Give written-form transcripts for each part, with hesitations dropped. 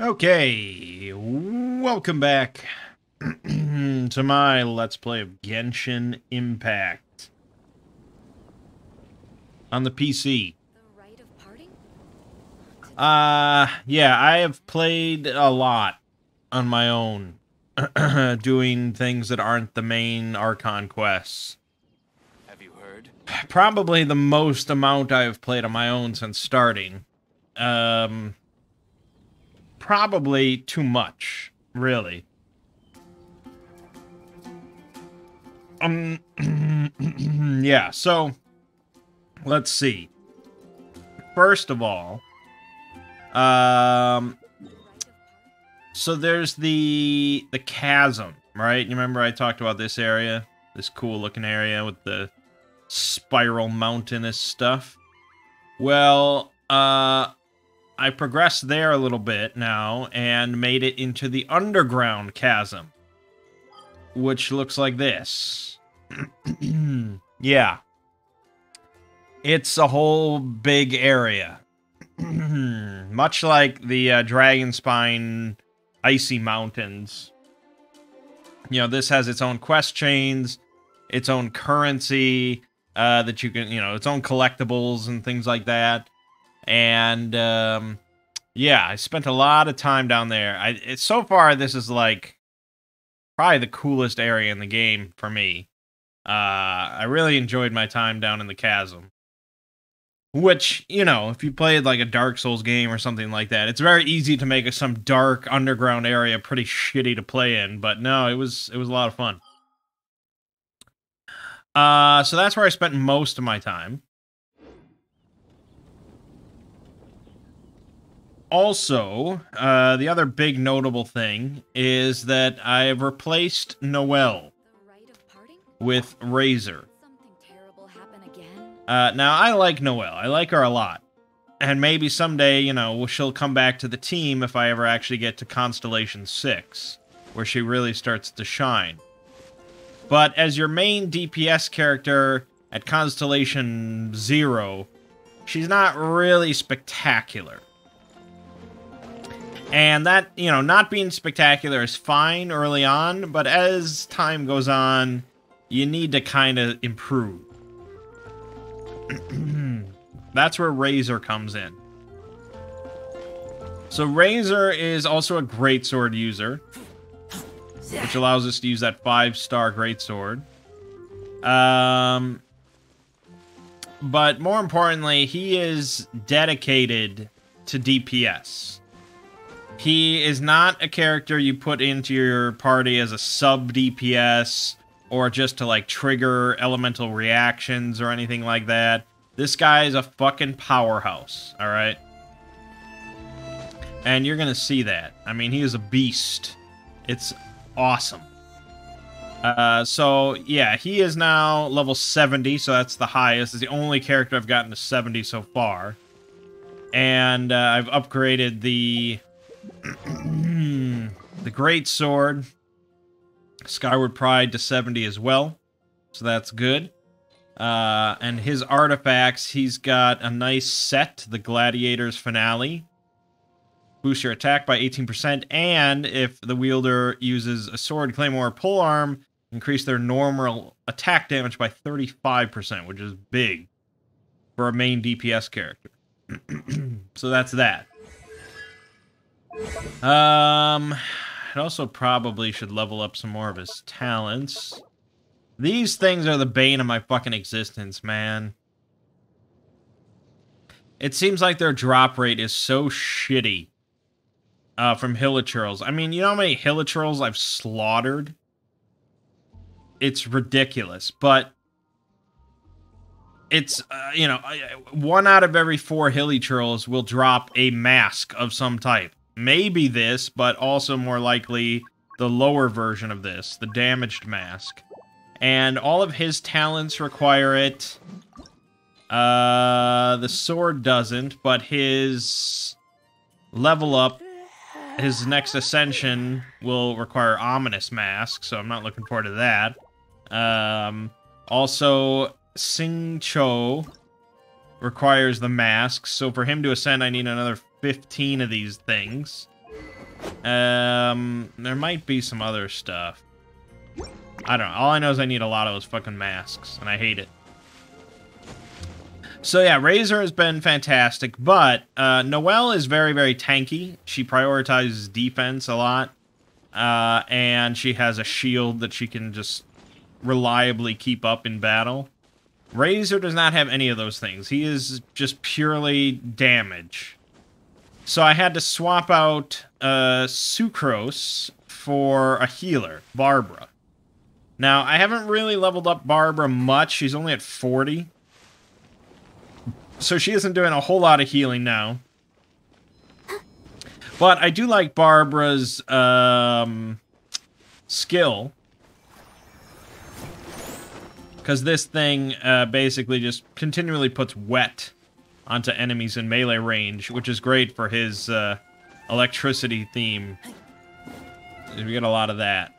Okay, welcome back to my Let's Play of Genshin Impact on the PC. The rite of parting? Yeah, I have played a lot on my own, doing things that aren't the main Archon quests. Have you heard? Probably the most amount I've played on my own since starting. Probably too much, really. Yeah, so let's see. First of all, so there's the chasm, right? You remember I talked about this area, this cool looking area with the spiral mountainous stuff. Well, I progressed there a little bit now and made it into the underground chasm, which looks like this. Yeah. It's a whole big area. Much like the Dragon Spine Icy Mountains. You know, this has its own quest chains, its own currency, that you can, its own collectibles and things like that. And, yeah, I spent a lot of time down there. So far, this is, like, probably the coolest area in the game for me. I really enjoyed my time down in the chasm. Which, if you played, like, a Dark Souls game or something like that, it's very easy to make some dark underground area pretty shitty to play in. But no, it was a lot of fun. So that's where I spent most of my time. Also, the other big notable thing is that I've replaced Noelle The rite of parting? with Razor. Something terrible happen again? Now, I like Noelle. I like her a lot. And maybe someday, she'll come back to the team if I ever actually get to Constellation 6, where she really starts to shine. But as your main DPS character at Constellation 0, she's not really spectacular. And that, not being spectacular is fine early on, but as time goes on, you need to kind of improve. That's where Razor comes in. So Razor is also a greatsword user, which allows us to use that 5-star greatsword. But more importantly, he is dedicated to DPS. He is not a character you put into your party as a sub-DPS or just to, like, trigger elemental reactions or anything like that. This guy is a fucking powerhouse, alright? And you're gonna see that. I mean, he is a beast. It's awesome. So, yeah, he is now level 70, so that's the highest. It's the only character I've gotten to 70 so far. And I've upgraded the Great Sword, Skyward Pride, to 70 as well. So that's good. And his artifacts, he's got a nice set, the Gladiator's Finale. Boost your attack by 18%, and if the wielder uses a sword, claymore, or polearm, increase their normal attack damage by 35%, which is big for a main DPS character. So that's that. I also probably should level up some more of his talents. These things are the bane of my fucking existence, man. It seems like their drop rate is so shitty from Hilichurls. I mean, you know how many Hilichurls I've slaughtered? It's ridiculous, but it's, 1 out of every 4 Hilichurls will drop a mask of some type. Maybe this, but also more likely the lower version of this, the damaged mask. And all of his talents require it. The sword doesn't, but his level up, his next ascension, will require Ominous Mask, so I'm not looking forward to that. Also, Sing Cho requires the mask, so for him to ascend, I need another 15 of these things. There might be some other stuff. I don't know. All I know is I need a lot of those fucking masks, and I hate it. So yeah, Razor has been fantastic, but Noelle is very, very tanky. She prioritizes defense a lot, and she has a shield that she can just reliably keep up in battle. Razor does not have any of those things. He is just purely damage. So I had to swap out Sucrose for a healer, Barbara. Now, I haven't really leveled up Barbara much. She's only at 40. So she isn't doing a whole lot of healing now. But I do like Barbara's skill. Because this thing basically just continually puts wet onto enemies in melee range, which is great for his electricity theme. We get a lot of that.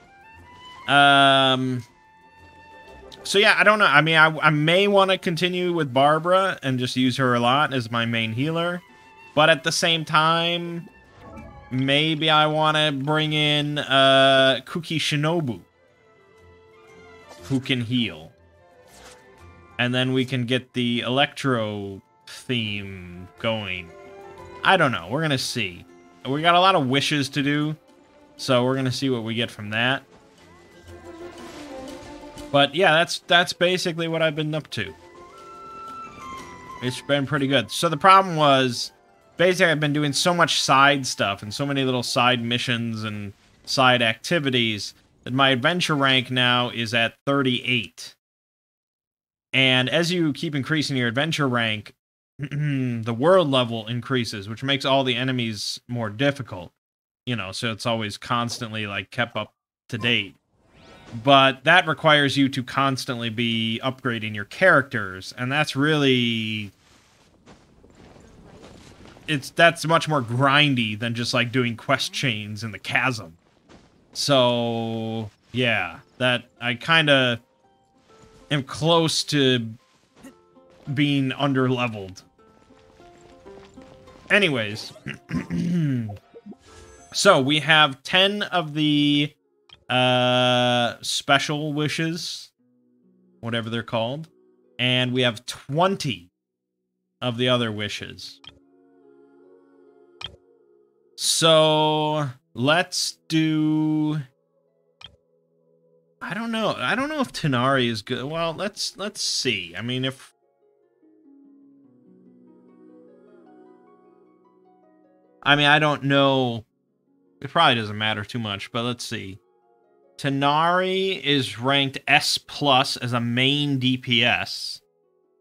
So yeah, I don't know. I mean, I may want to continue with Barbara and just use her a lot as my main healer. But at the same time, maybe I want to bring in Kuki Shinobu, who can heal. And then we can get the Electro theme going. I don't know. We're going to see. We got a lot of wishes to do, so we're going to see what we get from that. But yeah, that's basically what I've been up to. It's been pretty good. So the problem was, basically I've been doing so much side stuff and so many little side missions and side activities that my adventure rank now is at 38. And as you keep increasing your adventure rank, the world level increases, which makes all the enemies more difficult. You know, so it's always constantly, like, kept up to date. But that requires you to constantly be upgrading your characters, and that's really... That's much more grindy than just, like, doing quest chains in the chasm. So, yeah, that I kind of am close to being underleveled. Anyways, so we have 10 of the special wishes, whatever they're called, and we have 20 of the other wishes. So let's do... I don't know if Tanari is good. Well, let's see. I mean, if... I mean, I don't know. It probably doesn't matter too much, but let's see. Tanari is ranked S+ as a main DPS.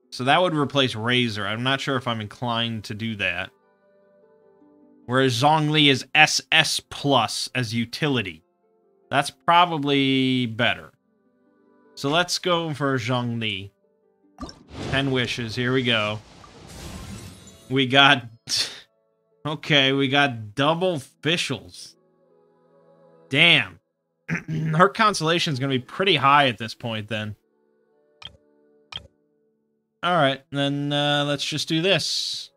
So that would replace Razor. I'm not sure if I'm inclined to do that. Whereas Zhongli is SS+ as utility. That's probably better. So let's go for Zhongli. 10 wishes. Here we go. We got... Okay, we got double officials. Damn. Her consolation is going to be pretty high at this point, then. Alright, then let's just do this.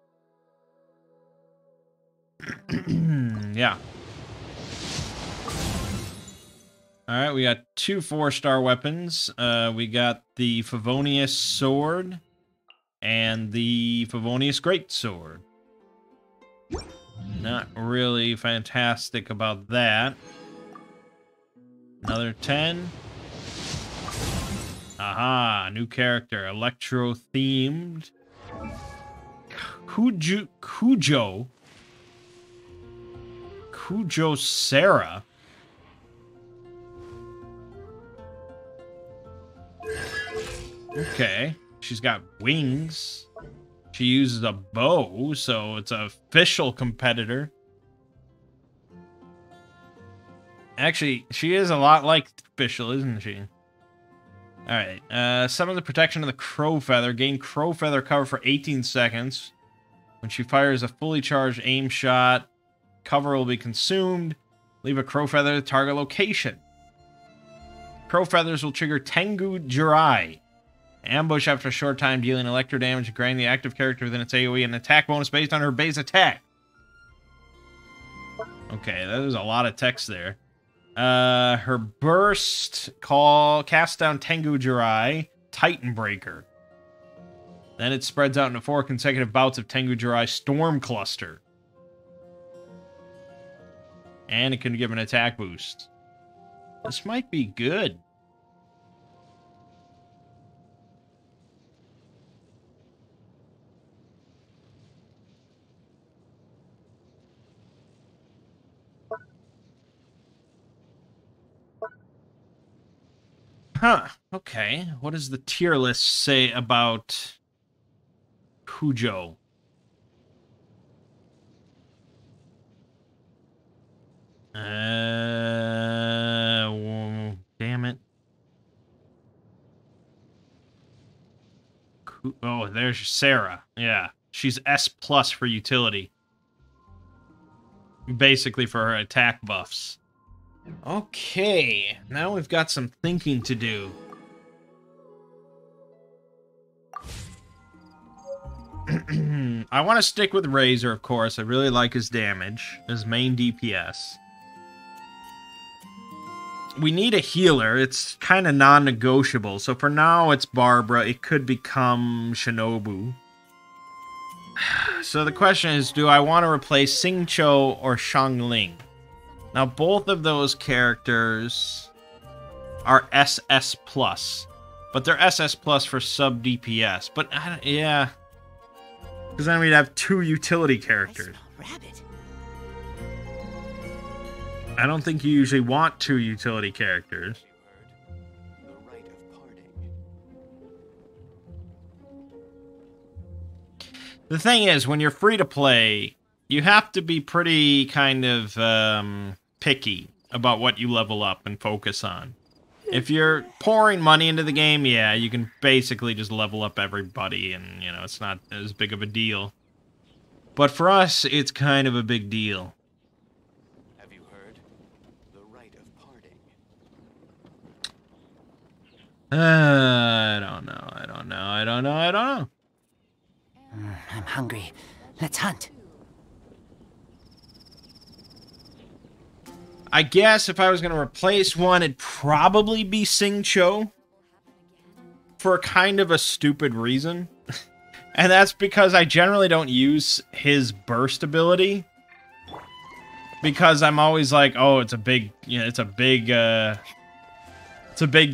Yeah. Alright, we got 2 4-star weapons. We got the Favonius Sword and the Favonius Greatsword. Not really fantastic about that. Another 10. Aha, new character, electro-themed. Kujo Sarah. Okay, she's got wings. She uses a bow, so it's an official competitor. Actually, she is a lot like official, isn't she? Alright, summon the protection of the Crow Feather. Gain Crow Feather cover for 18 seconds. When she fires a fully charged aim shot, cover will be consumed. Leave a Crow Feather at target location. Crow Feathers will trigger Tengu Jirai. Ambush after a short time, dealing electro damage and granting the active character within its AoE an attack bonus based on her base attack. Okay, there's a lot of text there. Her burst cast down Tengu Jirai, Titan Breaker. Then it spreads out into 4 consecutive bouts of Tengu Jirai Storm Cluster. And it can give an attack boost. This might be good. Huh, okay. What does the tier list say about Pujo? Damn it. Oh, there's Sarah. Yeah, she's S+ for utility. Basically for her attack buffs. Okay, now we've got some thinking to do. I want to stick with Razor, of course. I really like his damage, his main DPS. We need a healer. It's kind of non-negotiable. So for now, it's Barbara. It could become Shinobu. So the question is, do I want to replace Xingqiu or Xiangling? Now, both of those characters are SS+. But they're SS+ for sub-DPS. But, yeah. Because then we'd have 2 utility characters. I don't think you usually want 2 utility characters. The thing is, when you're free to play, you have to be pretty kind of picky about what you level up and focus on. If you're pouring money into the game, yeah, you can basically just level up everybody and, you know, it's not as big of a deal. But for us, it's kind of a big deal. Have you heard? The rite of parting. I don't know. I'm hungry. Let's hunt. I guess if I was going to replace one, it'd probably be Xingqiu. For kind of a stupid reason. And that's because I generally don't use his burst ability. Because I'm always like, oh, it's a big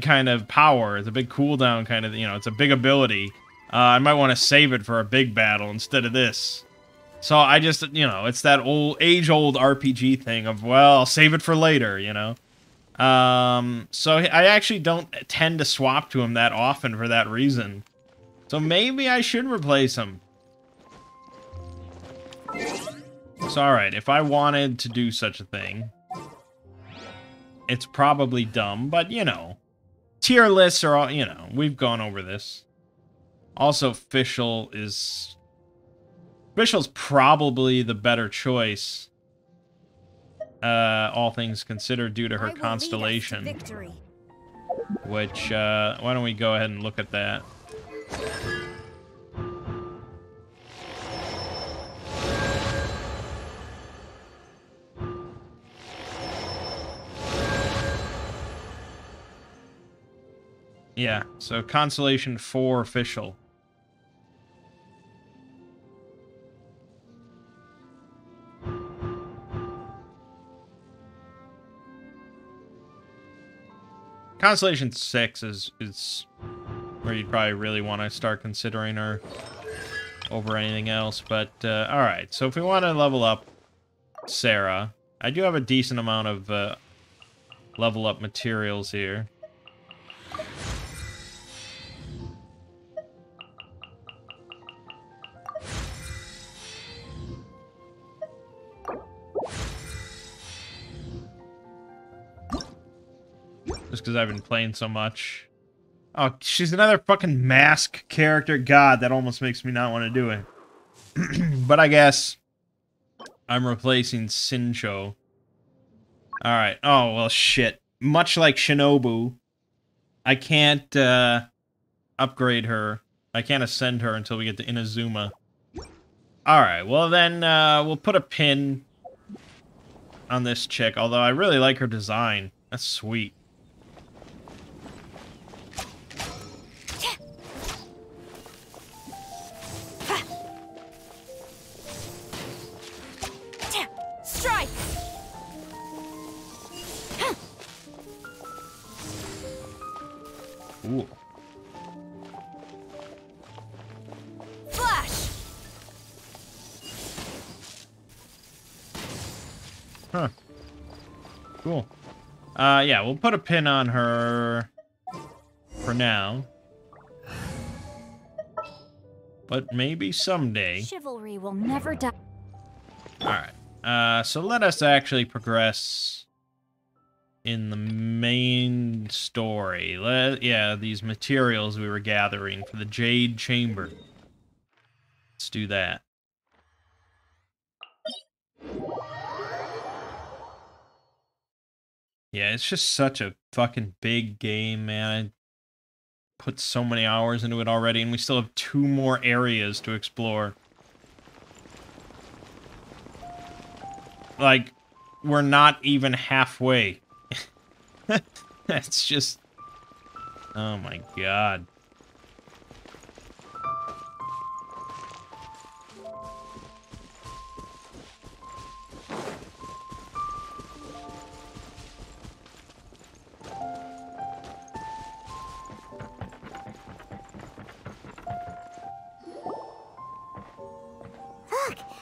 kind of power. It's a big cooldown kind of, it's a big ability. I might want to save it for a big battle instead of this. So I just, it's that age-old RPG thing of, well, I'll save it for later, So I actually don't tend to swap to him that often for that reason. So maybe I should replace him. So, alright, if I wanted to do such a thing, it's probably dumb, but, tier lists are all, we've gone over this. Also, Fischl's probably the better choice, all things considered, due to her constellation. Which, why don't we go ahead and look at that? Yeah, so Constellation 4 official. Constellation 6 is where you'd probably really want to start considering her over anything else. But, alright, so if we want to level up Sarah, I do have a decent amount of level up materials here. Just because I've been playing so much. Oh, she's another fucking mask character. God, that almost makes me not want to do it. But I guess I'm replacing Xingqiu. Alright. Oh, well, shit. Much like Shinobu, I can't upgrade her. I can't ascend her until we get to Inazuma. Alright, well then, we'll put a pin on this chick, although I really like her design. That's sweet. Strike! Ooh. Flash! Huh. Cool. Yeah, we'll put a pin on her for now. But maybe someday. Chivalry will never die. Alright. So let us actually progress in the main story. Yeah, these materials we were gathering for the Jade Chamber. Let's do that. Yeah, it's just such a fucking big game, man. I put so many hours into it already, and we still have 2 more areas to explore. Like, we're not even halfway. That's just... Oh my god.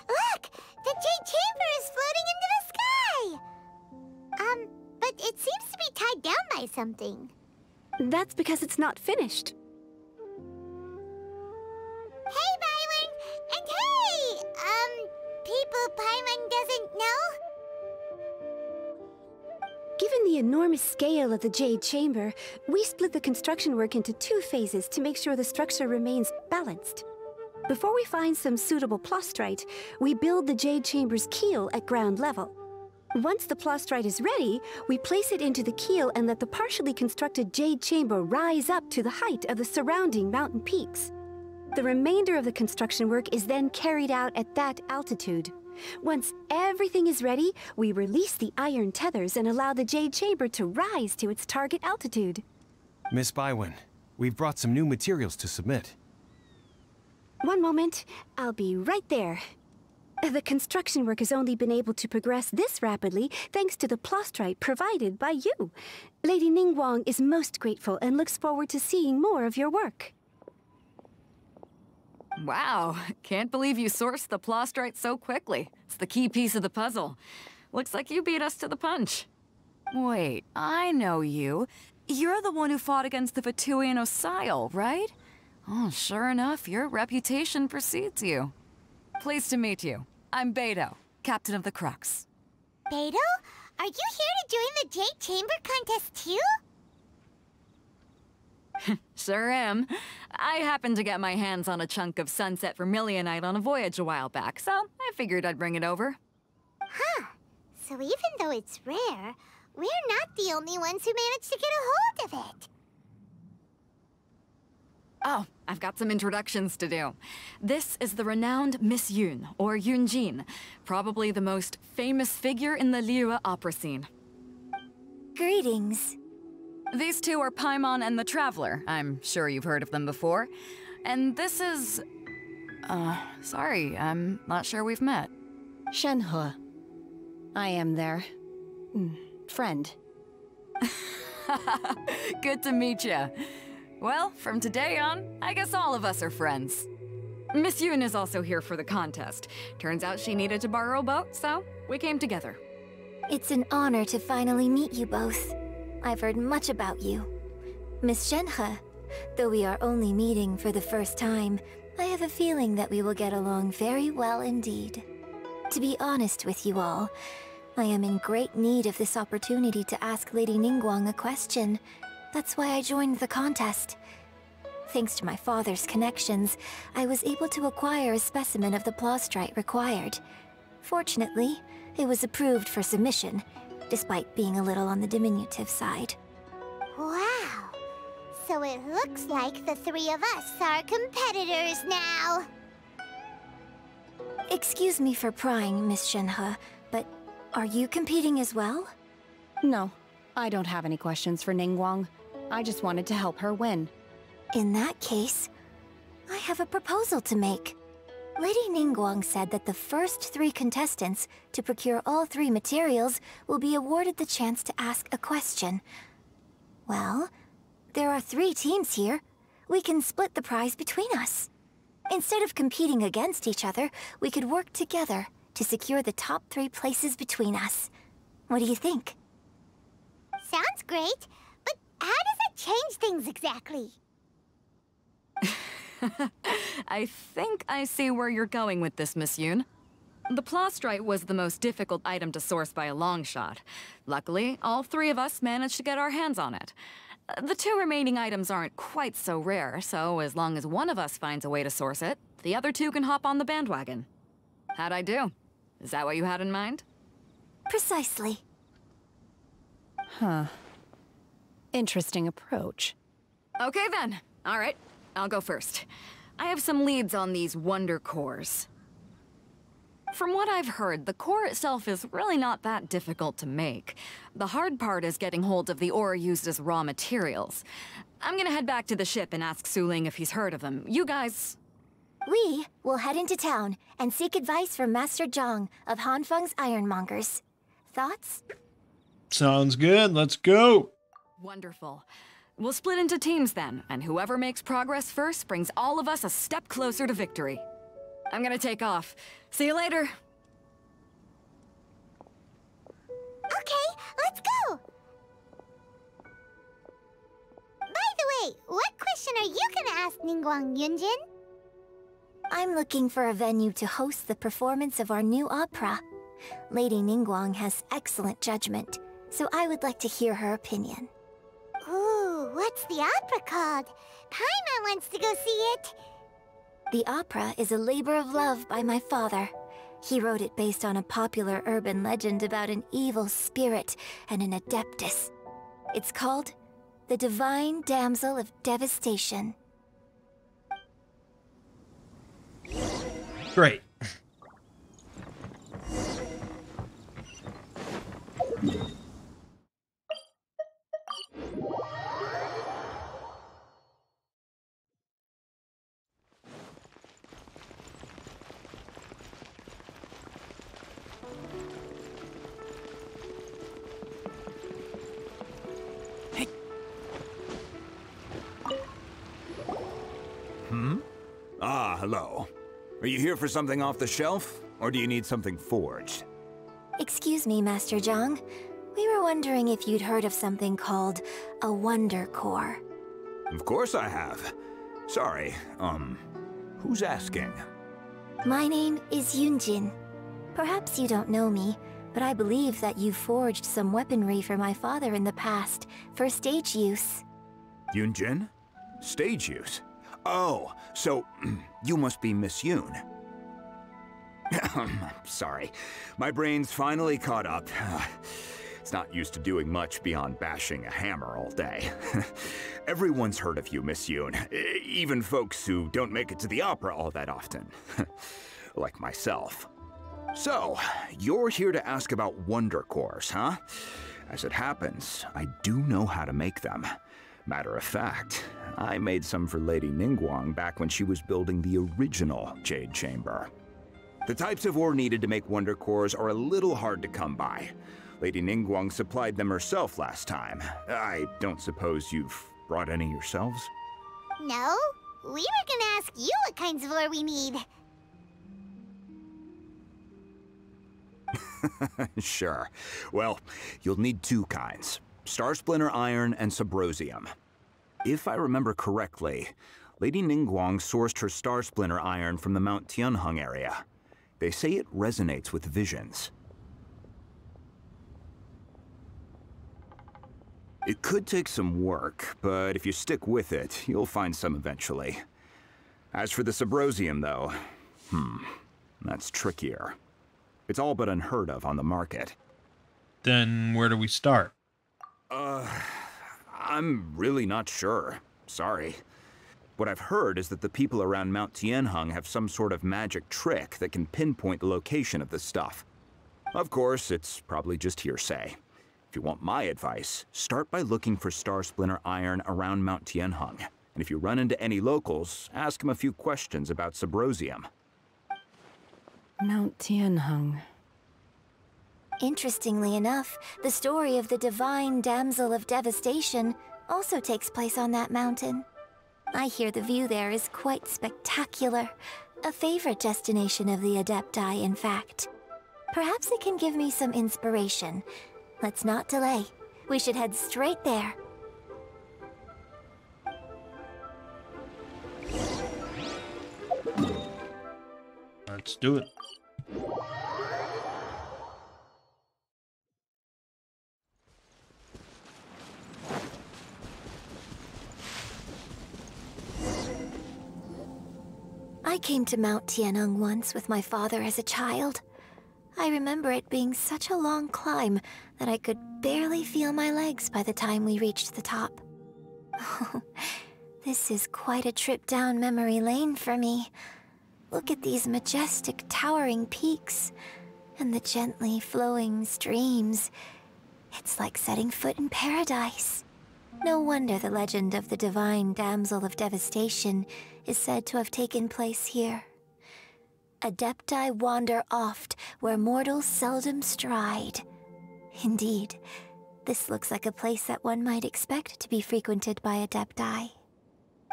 Look! The Jade Chamber is floating into the sky! But it seems to be tied down by something. That's because it's not finished. Hey, Byron! And hey! People Paimon doesn't know? Given the enormous scale of the Jade Chamber, we split the construction work into 2 phases to make sure the structure remains balanced. Before we find some suitable plastrite, we build the Jade Chamber's keel at ground level. Once the plastrite is ready, we place it into the keel and let the partially constructed Jade Chamber rise up to the height of the surrounding mountain peaks. The remainder of the construction work is then carried out at that altitude. Once everything is ready, we release the iron tethers and allow the Jade Chamber to rise to its target altitude. Miss Bywin, we've brought some new materials to submit. One moment, I'll be right there. The construction work has only been able to progress this rapidly thanks to the plastrite provided by you. Lady Ningguang is most grateful and looks forward to seeing more of your work. Wow, can't believe you sourced the plastrite so quickly. It's the key piece of the puzzle. Looks like you beat us to the punch. Wait, I know you. You're the one who fought against the Fatuian Osile, right? Oh, sure enough, your reputation precedes you. Pleased to meet you. I'm Beto, captain of the Crux. Beto? Are you here to join the Jade Chamber contest too? Sure am. I happened to get my hands on a chunk of sunset vermilionite on a voyage a while back, so I figured I'd bring it over. Huh. So even though it's rare, we're not the only ones who managed to get a hold of it. Oh, I've got some introductions to do. This is the renowned Miss Yun, or Yunjin, probably the most famous figure in the Liyue opera scene. Greetings. These 2 are Paimon and the Traveler. I'm sure you've heard of them before. And this is... sorry, I'm not sure we've met. Shenhe. I am their... friend. Good to meet you. Well, from today on, I guess all of us are friends. Miss Yun is also here for the contest. Turns out she needed to borrow a boat, so we came together. It's an honor to finally meet you both. I've heard much about you. Miss Shenhe, though we are only meeting for the first time, I have a feeling that we will get along very well indeed. To be honest with you all, I am in great need of this opportunity to ask Lady Ningguang a question. That's why I joined the contest. Thanks to my father's connections, I was able to acquire a specimen of the plastrite required. Fortunately, it was approved for submission, despite being a little on the diminutive side. Wow! So it looks like the 3 of us are competitors now! Excuse me for prying, Miss Shenhe, but Are you competing as well? No, I don't have any questions for Ningguang. I just wanted to help her win. In that case, I have a proposal to make. Lady Ningguang said that the first 3 contestants to procure all 3 materials will be awarded the chance to ask a question. Well, there are 3 teams here. We can split the prize between us. Instead of competing against each other, we could work together to secure the top 3 places between us. What do you think? Sounds great, but how does it change things exactly? I think I see where you're going with this, Miss Yoon. The plastrite was the most difficult item to source by a long shot. Luckily, all 3 of us managed to get our hands on it. The 2 remaining items aren't quite so rare, so as long as one of us finds a way to source it, the other 2 can hop on the bandwagon. How'd I do? Is that what you had in mind? Precisely. Huh. Interesting approach. Okay then. All right, I'll go first. I have some leads on these wonder cores. From what I've heard, the core itself is really not that difficult to make. The hard part is getting hold of the ore used as raw materials. I'm gonna head back to the ship and ask Suling if he's heard of them. You guys... We will head into town and seek advice from Master Zhang of Hanfeng's Ironmongers. Thoughts? Sounds good. Let's go. Wonderful. We'll split into teams then, and whoever makes progress first brings all of us a step closer to victory. I'm gonna take off. See you later. Okay, let's go! By the way, what question are you gonna ask Ningguang, Yunjin? I'm looking for a venue to host the performance of our new opera. Lady Ningguang has excellent judgment, so I would like to hear her opinion. Ooh, what's the opera called? Paimon wants to go see it. The opera is a labor of love by my father. He wrote it based on a popular urban legend about an evil spirit and an adeptus. It's called The Divine Damsel of Devastation. Great. Ah, hello. Are you here for something off the shelf, or do you need something forged? Excuse me, Master Zhang. We were wondering if you'd heard of something called a Wonder Core. Of course I have. Sorry, who's asking? My name is Yunjin. Perhaps you don't know me, but I believe that you forged some weaponry for my father in the past, for stage use. Yunjin? Stage use? Oh, so you must be Miss Yoon. Sorry, my brain's finally caught up. It's not used to doing much beyond bashing a hammer all day. Everyone's heard of you, Miss Yoon, even folks who don't make it to the opera all that often. Like myself. So, you're here to ask about Wonder Cores, huh? As it happens, I do know how to make them. Matter of fact, I made some for Lady Ningguang back when she was building the original Jade Chamber. The types of ore needed to make Wonder Cores are a little hard to come by. Lady Ningguang supplied them herself last time. I don't suppose you've brought any yourselves? No, we were gonna ask you what kinds of ore we need. Sure. Well, you'll need 2 kinds. Star Splinter Iron and Subrosium. If I remember correctly, Lady Ningguang sourced her Star Splinter Iron from the Mount Tianheng area. They say it resonates with visions. It could take some work, but if you stick with it, you'll find some eventually. As for the Subrosium, though, that's trickier. It's all but unheard of on the market. Then where do we start? I'm really not sure. Sorry. What I've heard is that the people around Mount Tianheng have some sort of magic trick that can pinpoint the location of the stuff. Of course, it's probably just hearsay. If you want my advice, start by looking for Star Splinter iron around Mount Tianheng. And if you run into any locals, ask them a few questions about Subrosium. Mount Tianheng. Interestingly enough, the story of the divine damsel of devastation also takes place on that mountain. I hear the view there is quite spectacular. A favorite destination of the Adepti, in fact. Perhaps it can give me some inspiration. Let's not delay. We should head straight there. Let's do it. I came to Mount Tianheng once with my father as a child. I remember it being such a long climb that I could barely feel my legs by the time we reached the top. Oh, this is quite a trip down memory lane for me. Look at these majestic, towering peaks and the gently flowing streams. It's like setting foot in paradise. No wonder the legend of the divine damsel of devastation is said to have taken place here. Adepti wander oft where mortals seldom stride. Indeed, this looks like a place that one might expect to be frequented by Adepti.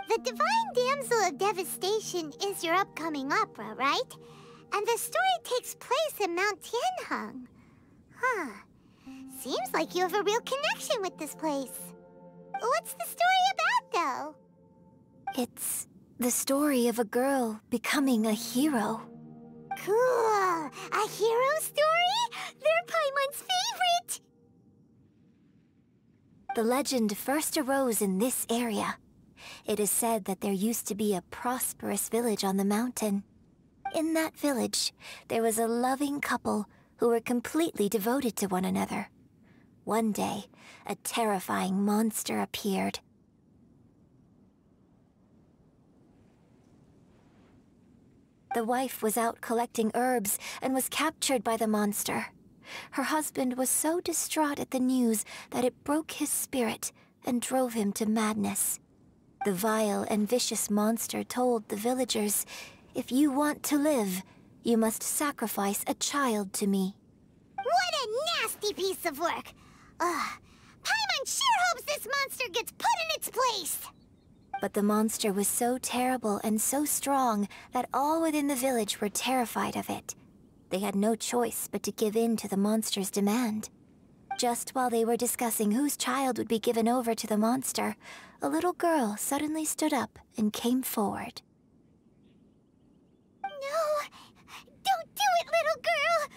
The Divine Damsel of Devastation is your upcoming opera, right? And the story takes place in Mount Tianheng. Huh. Seems like you have a real connection with this place. What's the story about, though? It's the story of a girl becoming a hero. Cool! A hero story? They're Paimon's favorite! The legend first arose in this area. It is said that there used to be a prosperous village on the mountain. In that village, there was a loving couple who were completely devoted to one another. One day, a terrifying monster appeared. The wife was out collecting herbs and was captured by the monster. Her husband was so distraught at the news that it broke his spirit and drove him to madness. The vile and vicious monster told the villagers, "If you want to live, you must sacrifice a child to me." What a nasty piece of work! Paimon sure hopes this monster gets put in its place! But the monster was so terrible and so strong that all within the village were terrified of it. They had no choice but to give in to the monster's demand. Just while they were discussing whose child would be given over to the monster, a little girl suddenly stood up and came forward. No! Don't do it, little girl!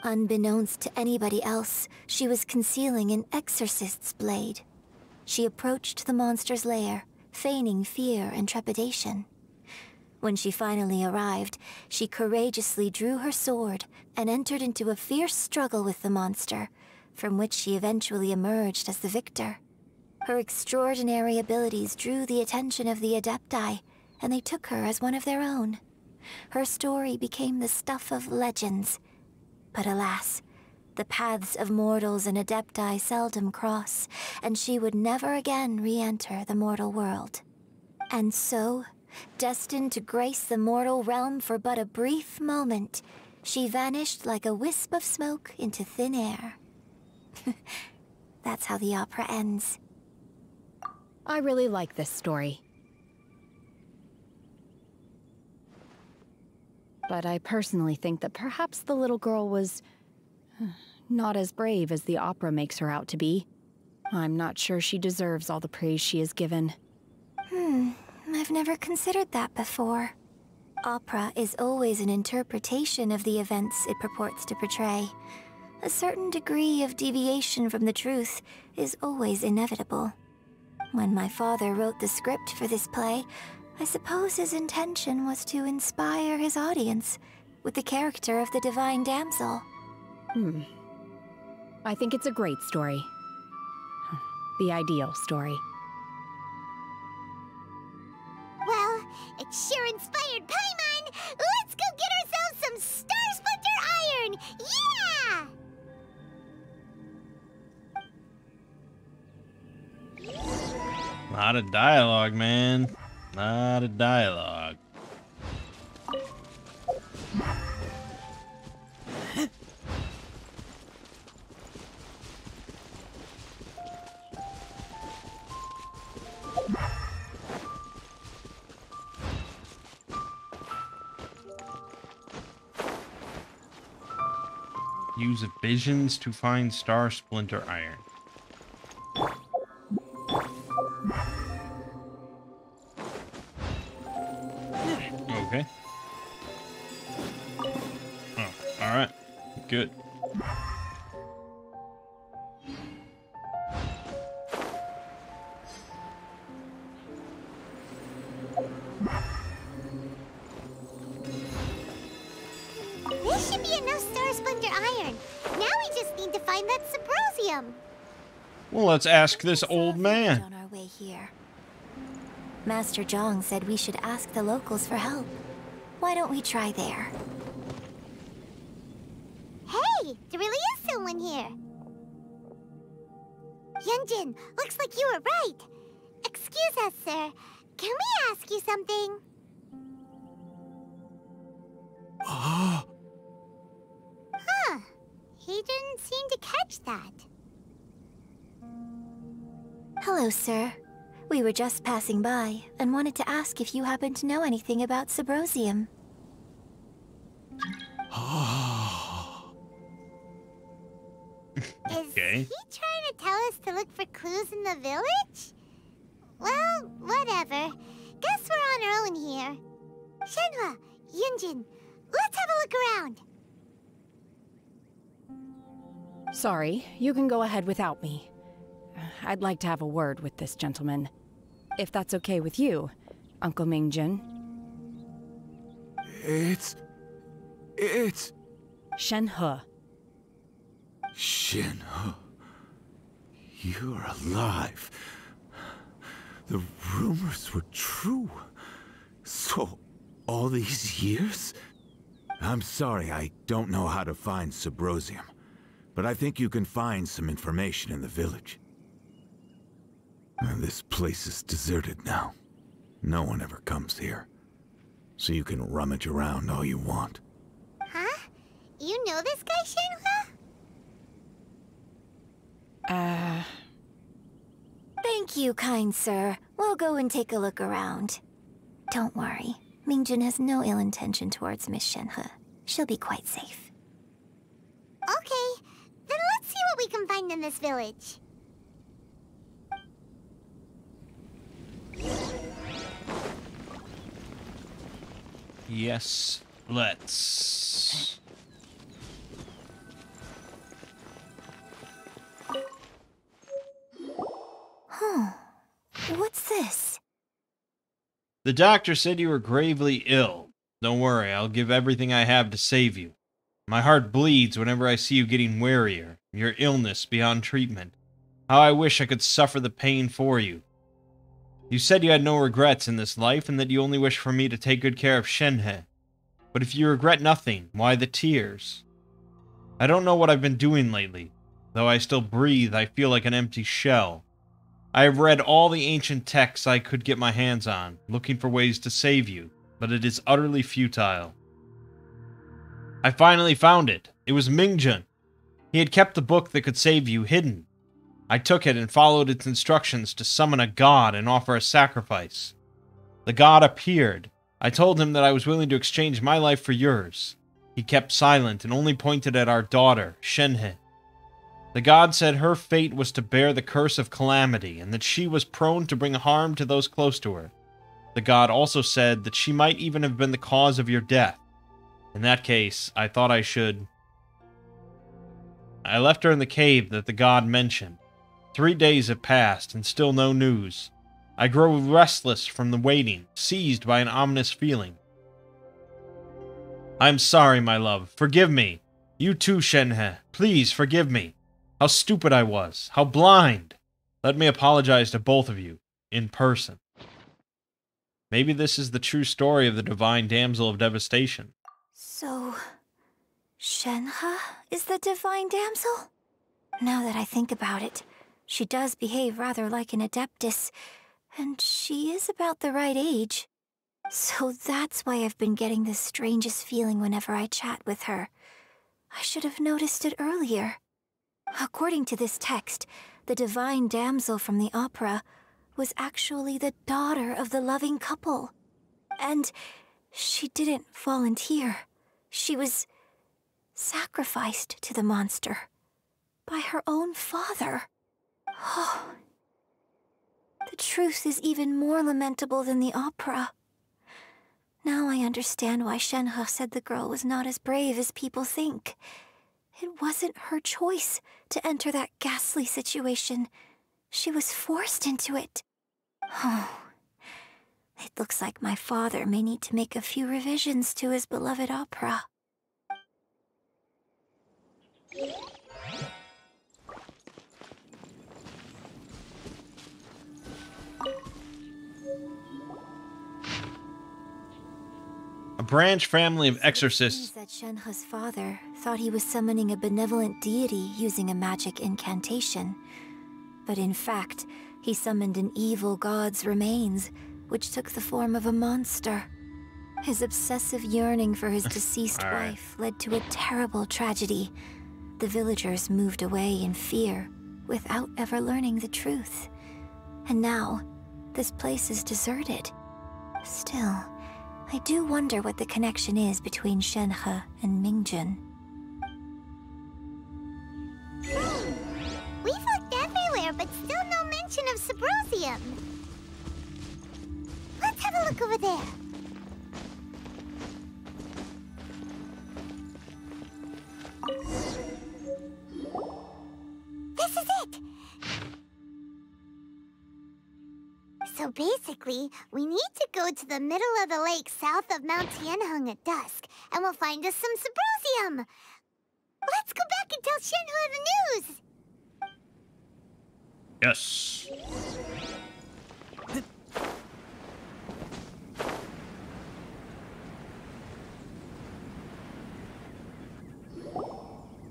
Unbeknownst to anybody else, she was concealing an exorcist's blade. She approached the monster's lair, feigning fear and trepidation. When she finally arrived, she courageously drew her sword and entered into a fierce struggle with the monster, from which she eventually emerged as the victor. Her extraordinary abilities drew the attention of the Adepti, and they took her as one of their own. Her story became the stuff of legends. But alas, the paths of mortals and Adepti seldom cross, and she would never again re-enter the mortal world. And so, destined to grace the mortal realm for but a brief moment, she vanished like a wisp of smoke into thin air. That's how the opera ends. I really like this story. But I personally think that perhaps the little girl was not as brave as the opera makes her out to be. I'm not sure she deserves all the praise she is given. I've never considered that before. Opera is always an interpretation of the events it purports to portray. A certain degree of deviation from the truth is always inevitable. When my father wrote the script for this play, I suppose his intention was to inspire his audience with the character of the Divine Damsel. I think it's a great story. The ideal story. Well, it sure inspired Paimon! Let's go get ourselves some Star Splinter Not a dialogue, man. Not a dialogue. Use visions to find Star Splinter Iron. Okay. Oh, alright. Good. This should be enough Star Splinter Iron. Now we just need to find that Subrosium. Well, let's ask this old man. On our way here. Master Zhang said we should ask the locals for help. Why don't we try there? Hey, there really is someone here. Yunjin, looks like you were right. Excuse us, sir. Can we ask you something? Huh. He didn't seem to catch that. Hello, sir. We were just passing by and wanted to ask if you happen to know anything about Subrosium. Is he trying to tell us to look for clues in the village? Well, whatever. Guess we're on our own here. Shenhua, Yunjin, let's have a look around. Sorry, you can go ahead without me. I'd like to have a word with this gentleman. If that's okay with you, Uncle Mingjin. It's... Shenhe. Shenhe. You're alive. The rumors were true. So, all these years? I'm sorry, I don't know how to find Subrosium. But I think you can find some information in the village. This place is deserted now. No one ever comes here. So you can rummage around all you want. Huh? You know this guy, Shenhua? Thank you, kind sir. We'll go and take a look around. Don't worry. Mingjin has no ill intention towards Miss Shenhe. She'll be quite safe. Okay, then let's see what we can find in this village. Yes, let's. Huh. What's this? The doctor said you were gravely ill. Don't worry, I'll give everything I have to save you. My heart bleeds whenever I see you getting wearier, your illness beyond treatment. How I wish I could suffer the pain for you. You said you had no regrets in this life and that you only wish for me to take good care of Shenhe. But if you regret nothing, why the tears? I don't know what I've been doing lately. Though I still breathe, I feel like an empty shell. I have read all the ancient texts I could get my hands on, looking for ways to save you, but it is utterly futile. I finally found it. It was Mingjun. He had kept the book that could save you hidden. I took it and followed its instructions to summon a god and offer a sacrifice. The god appeared. I told him that I was willing to exchange my life for yours. He kept silent and only pointed at our daughter, Shenhe. The god said her fate was to bear the curse of calamity and that she was prone to bring harm to those close to her. The god also said that she might even have been the cause of your death. In that case, I thought I should... I left her in the cave that the god mentioned. 3 days have passed and still no news. I grow restless from the waiting, seized by an ominous feeling. I'm sorry, my love. Forgive me. You too, Shenhe. Please forgive me. How stupid I was. How blind. Let me apologize to both of you, in person. Maybe this is the true story of the Divine Damsel of Devastation. So, Shenhe is the Divine Damsel? Now that I think about it, she does behave rather like an Adeptus. And she is about the right age. So that's why I've been getting the strangest feeling whenever I chat with her. I should have noticed it earlier. According to this text, the divine damsel from the opera was actually the daughter of the loving couple. And she didn't volunteer. She was sacrificed to the monster by her own father. Oh, the truth is even more lamentable than the opera. Now I understand why Shenhe said the girl was not as brave as people think. It wasn't her choice to enter that ghastly situation. She was forced into it. Oh, it looks like my father may need to make a few revisions to his beloved opera. A branch family of exorcists. It seems that Shenhe's father thought he was summoning a benevolent deity using a magic incantation. But in fact, he summoned an evil god's remains, which took the form of a monster. His obsessive yearning for his deceased wife led to a terrible tragedy. The villagers moved away in fear, without ever learning the truth. And now, this place is deserted. Still, I do wonder what the connection is between Shenhe and Minggen. We've looked everywhere, but still no mention of Sabrosium. Let's have a look over there. This is it! So basically, we need to go to the middle of the lake south of Mount Tianheng at dusk, and we'll find us some Sabrosium! Let's go back and tell Shenhe the news! Yes.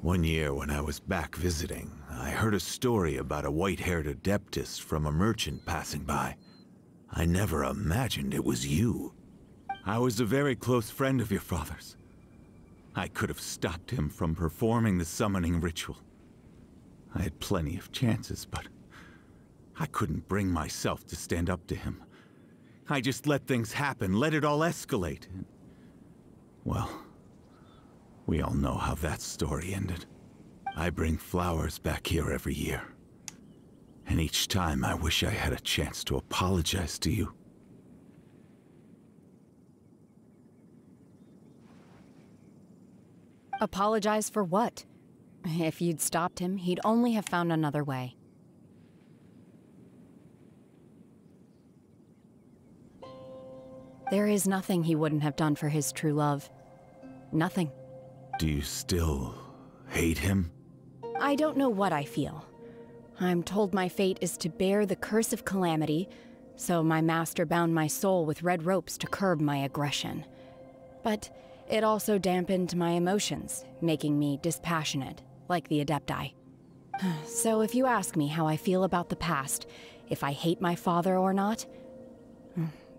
One year when I was back visiting, I heard a story about a white-haired adeptus from a merchant passing by. I never imagined it was you. I was a very close friend of your father's. I could have stopped him from performing the summoning ritual. I had plenty of chances, but I couldn't bring myself to stand up to him. I just let things happen, let it all escalate. Well, we all know how that story ended. I bring flowers back here every year. And each time I wish I had a chance to apologize to you. Apologize for what? If you'd stopped him, he'd only have found another way. There is nothing he wouldn't have done for his true love. Nothing. Do you still hate him? I don't know what I feel. I'm told my fate is to bear the curse of calamity, so my master bound my soul with red ropes to curb my aggression. But it also dampened my emotions, making me dispassionate, like the Adepti. So if you ask me how I feel about the past, if I hate my father or not,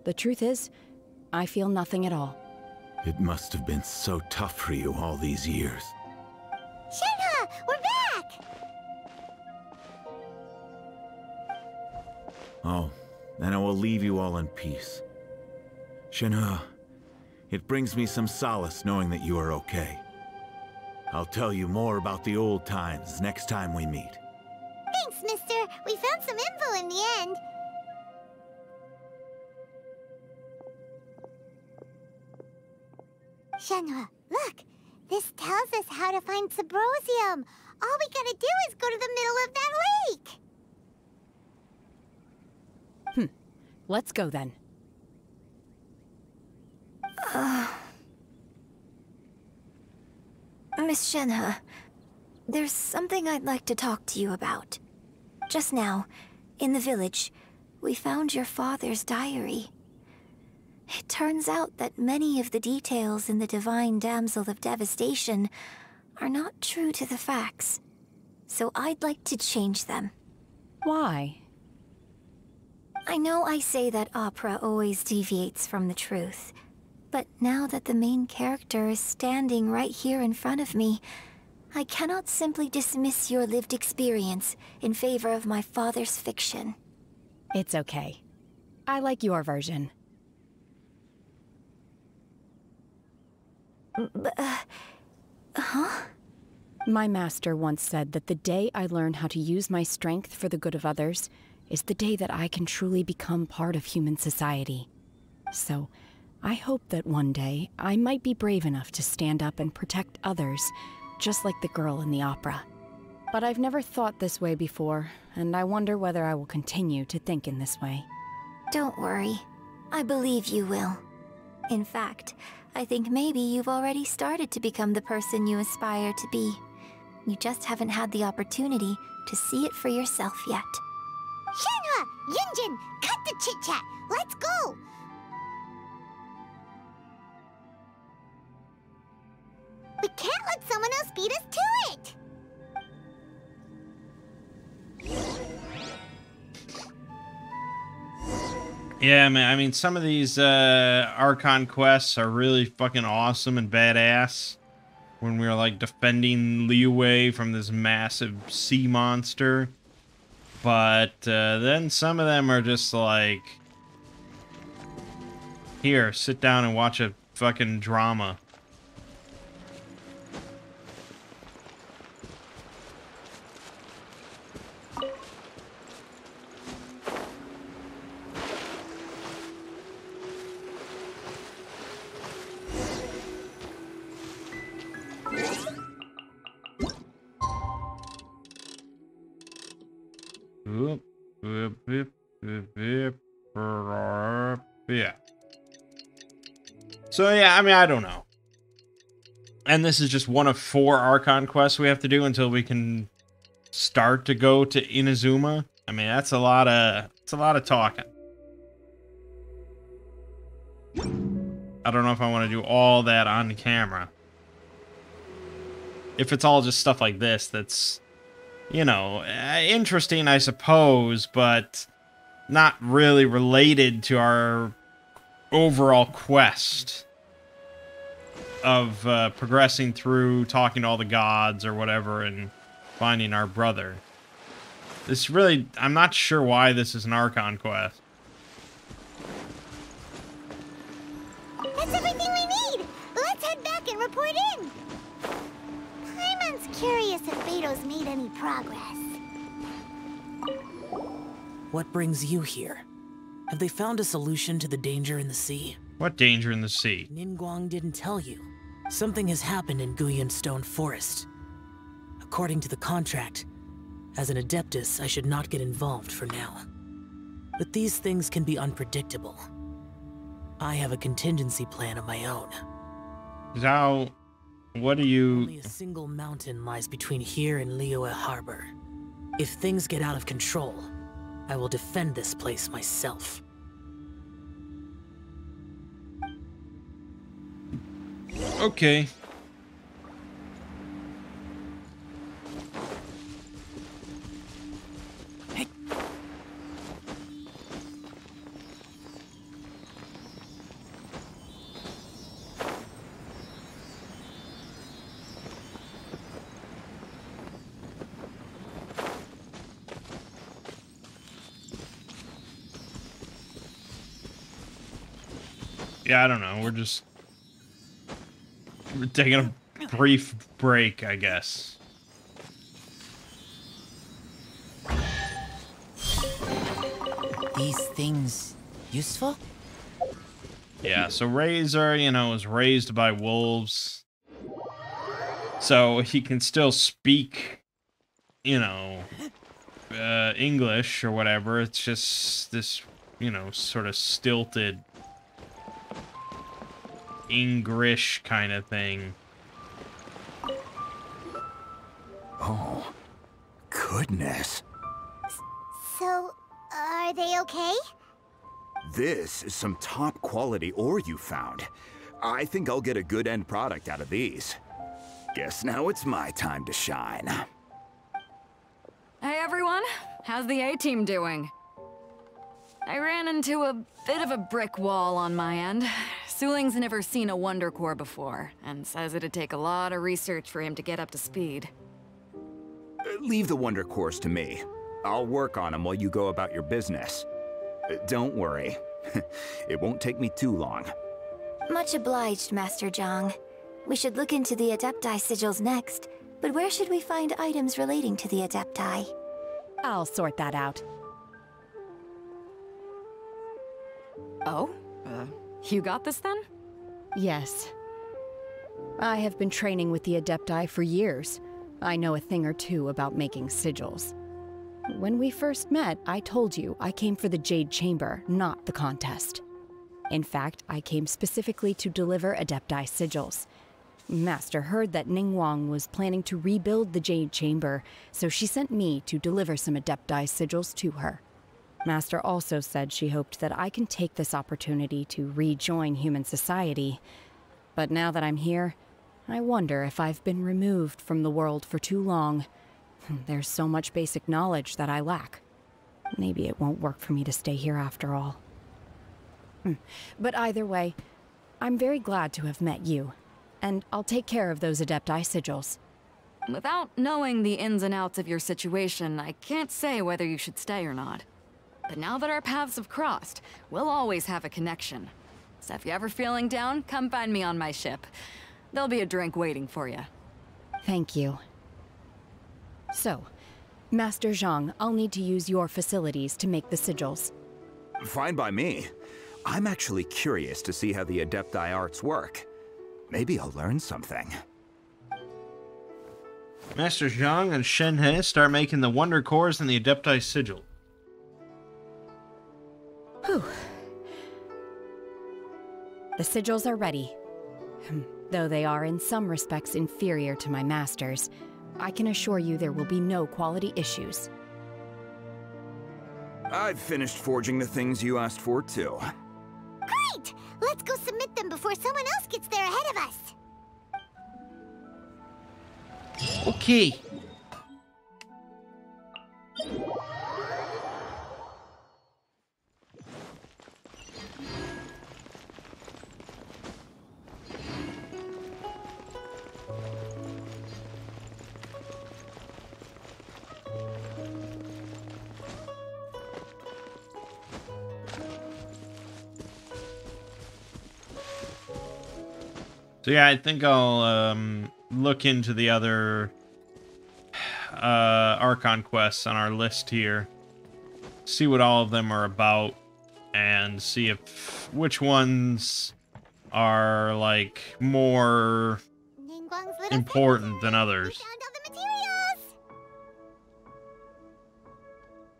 the truth is, I feel nothing at all. It must have been so tough for you all these years. Shenhe, we're back! Oh, then I will leave you all in peace. Shenhe, it brings me some solace knowing that you are okay. I'll tell you more about the old times next time we meet. Thanks, mister. We found some info in the end. Shenhe, look! This tells us how to find Sabrosium. All we gotta do is go to the middle of that lake! Let's go then. Miss Shenhe, there's something I'd like to talk to you about. Just now, in the village, we found your father's diary. It turns out that many of the details in the Divine Damsel of Devastation are not true to the facts. So I'd like to change them. Why? I know I say that opera always deviates from the truth, but now that the main character is standing right here in front of me, I cannot simply dismiss your lived experience in favor of my father's fiction. It's okay. I like your version. Huh? My master once said that the day I learn how to use my strength for the good of others is the day that I can truly become part of human society. So, I hope that one day I might be brave enough to stand up and protect others, just like the girl in the opera. But I've never thought this way before, and I wonder whether I will continue to think in this way. Don't worry. I believe you will. In fact, I think maybe you've already started to become the person you aspire to be. You just haven't had the opportunity to see it for yourself yet. Shenhe! Yunjin! Cut the chit-chat! Let's go! We can't let someone else beat us to it! Yeah, man, I mean, some of these Archon quests are really fucking awesome and badass. When we were, like, defending Liyue from this massive sea monster. But then some of them are just like, here, sit down and watch a fucking drama. Yeah. So yeah, I mean, I don't know. And this is just one of 4 Archon quests we have to do until we can start to go to Inazuma. I mean, that's a lot of talking. I don't know if I want to do all that on camera. If it's all just stuff like this, that's, you know, interesting, I suppose, but not really related to our overall quest of progressing through, talking to all the gods or whatever, and finding our brother. This really, I'm not sure why this is an Archon quest. That's everything we need! Let's head back and report in! Paimon's curious if Beto's made any progress. What brings you here? Have they found a solution to the danger in the sea? What danger in the sea? Ningguang didn't tell you. Something has happened in Guyan Stone Forest. According to the contract, as an Adeptus, I should not get involved for now. But these things can be unpredictable. I have a contingency plan of my own. Zhao, what do you... Only a single mountain lies between here and Liyue Harbor. If things get out of control, I will defend this place myself. Okay. Hey. Yeah, I don't know. We're taking a brief break, I guess. These things useful? Yeah, so Razor, you know, was raised by wolves. So he can still speak, you know, English or whatever. It's just this, you know, sort of stilted English kind of thing. Oh, goodness. So, are they okay? This is some top quality ore you found. I think I'll get a good end product out of these. Guess now it's my time to shine. Hey everyone, how's the A-team doing? I ran into a bit of a brick wall on my end. Suling's never seen a Wonder Core before, and says it'd take a lot of research for him to get up to speed. Leave the Wonder Cores to me. I'll work on them while you go about your business. Don't worry. It won't take me too long. Much obliged, Master Zhang. We should look into the Adepti sigils next, but where should we find items relating to the Adepti? I'll sort that out. Oh? You got this then? Yes. I have been training with the Adepti for years. I know a thing or two about making sigils. When we first met, I told you I came for the Jade Chamber, not the contest. In fact, I came specifically to deliver Adepti sigils. Master heard that Ningguang was planning to rebuild the Jade Chamber, so she sent me to deliver some Adepti sigils to her. Master also said she hoped that I can take this opportunity to rejoin human society. But now that I'm here, I wonder if I've been removed from the world for too long. There's so much basic knowledge that I lack. Maybe it won't work for me to stay here after all. But either way, I'm very glad to have met you, and I'll take care of those Adepti sigils. Without knowing the ins and outs of your situation, I can't say whether you should stay or not. But now that our paths have crossed, we'll always have a connection. So if you're ever feeling down, come find me on my ship. There'll be a drink waiting for you. Thank you. So, Master Zhang, I'll need to use your facilities to make the sigils. Fine by me. I'm actually curious to see how the Adepti arts work. Maybe I'll learn something. Master Zhang and Shen He start making the Wonder Cores and the Adepti sigil. Whew. The sigils are ready. Though they are in some respects inferior to my master's, I can assure you there will be no quality issues. I've finished forging the things you asked for, too. Great! Let's go submit them before someone else gets there ahead of us. Okay. So yeah, I think I'll look into the other Archon quests on our list here. See what all of them are about, and see if which ones are like more important than others.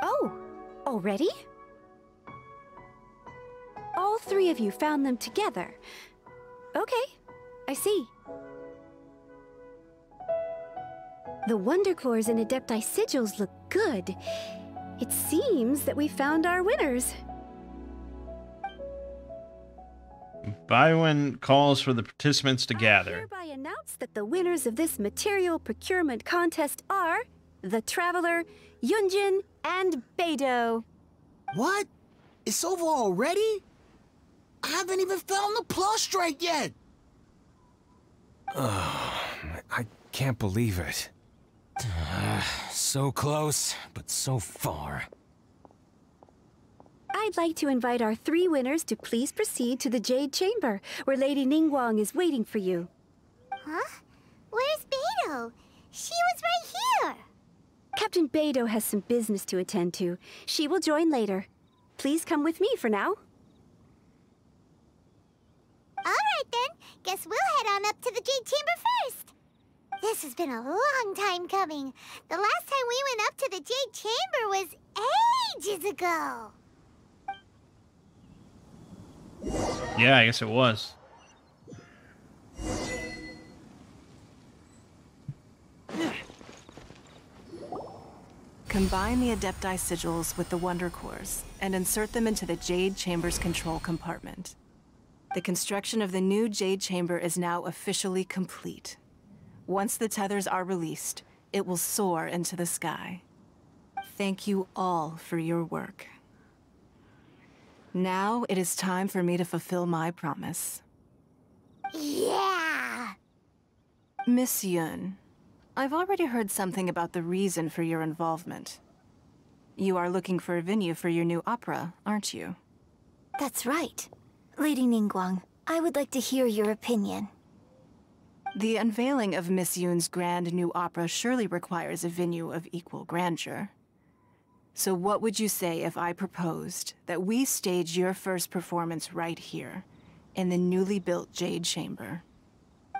Oh, already? All three of you found them together. Okay, I see. The Wonder Cores and Adepti sigils look good. It seems that we found our winners. Baiwen calls for the participants to gather. I hereby announce that the winners of this material procurement contest are the Traveler, Yunjin, and Beidou. What? It's over already? I haven't even found the Plustrite yet! I can't believe it. So close, but so far. I'd like to invite our three winners to please proceed to the Jade Chamber, where Lady Ningguang is waiting for you. Huh? Where's Beidou? She was right here! Captain Beidou has some business to attend to. She will join later. Please come with me for now. Alright then, guess we'll head on up to the Jade Chamber first. This has been a long time coming. The last time we went up to the Jade Chamber was ages ago. Yeah, I guess it was. Combine the Adepti sigils with the Wonder Cores and insert them into the Jade Chamber's control compartment. The construction of the new Jade Chamber is now officially complete. Once the tethers are released, it will soar into the sky. Thank you all for your work. Now it is time for me to fulfill my promise. Yeah! Miss Yun, I've already heard something about the reason for your involvement. You are looking for a venue for your new opera, aren't you? That's right. Lady Ningguang, I would like to hear your opinion. The unveiling of Miss Yun's grand new opera surely requires a venue of equal grandeur. So what would you say if I proposed that we stage your first performance right here, in the newly built Jade Chamber?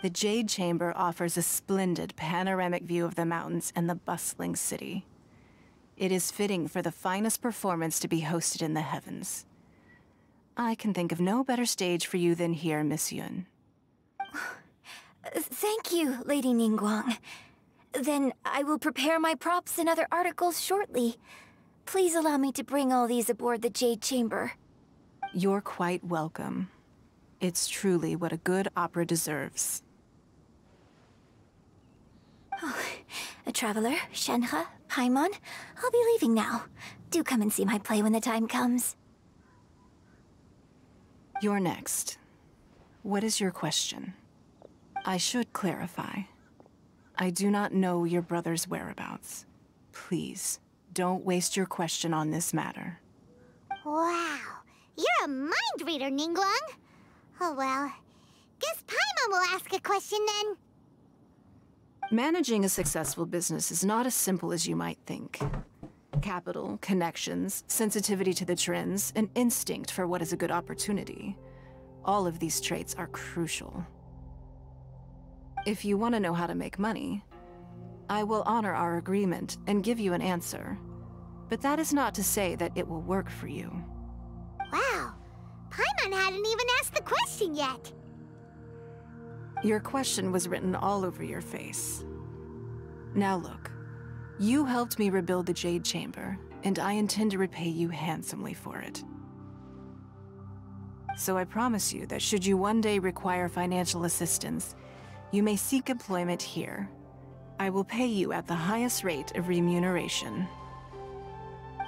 The Jade Chamber offers a splendid panoramic view of the mountains and the bustling city. It is fitting for the finest performance to be hosted in the heavens. I can think of no better stage for you than here, Miss Yun. Thank you, Lady Ningguang. Then I will prepare my props and other articles shortly. Please allow me to bring all these aboard the Jade Chamber. You're quite welcome. It's truly what a good opera deserves. Oh, a traveler, Shenhe, Paimon, I'll be leaving now. Do come and see my play when the time comes. You're next. What is your question? I should clarify. I do not know your brother's whereabouts. Please, don't waste your question on this matter. Wow, you're a mind reader, Ningguang. Oh well, guess Paimon will ask a question then. Managing a successful business is not as simple as you might think. Capital, connections, sensitivity to the trends, and instinct for what is a good opportunity. All of these traits are crucial. If you want to know how to make money, I will honor our agreement and give you an answer. But that is not to say that it will work for you. Wow, Paimon hadn't even asked the question yet. Your question was written all over your face. Now look, you helped me rebuild the Jade Chamber, and I intend to repay you handsomely for it. So I promise you that should you one day require financial assistance, you may seek employment here. I will pay you at the highest rate of remuneration.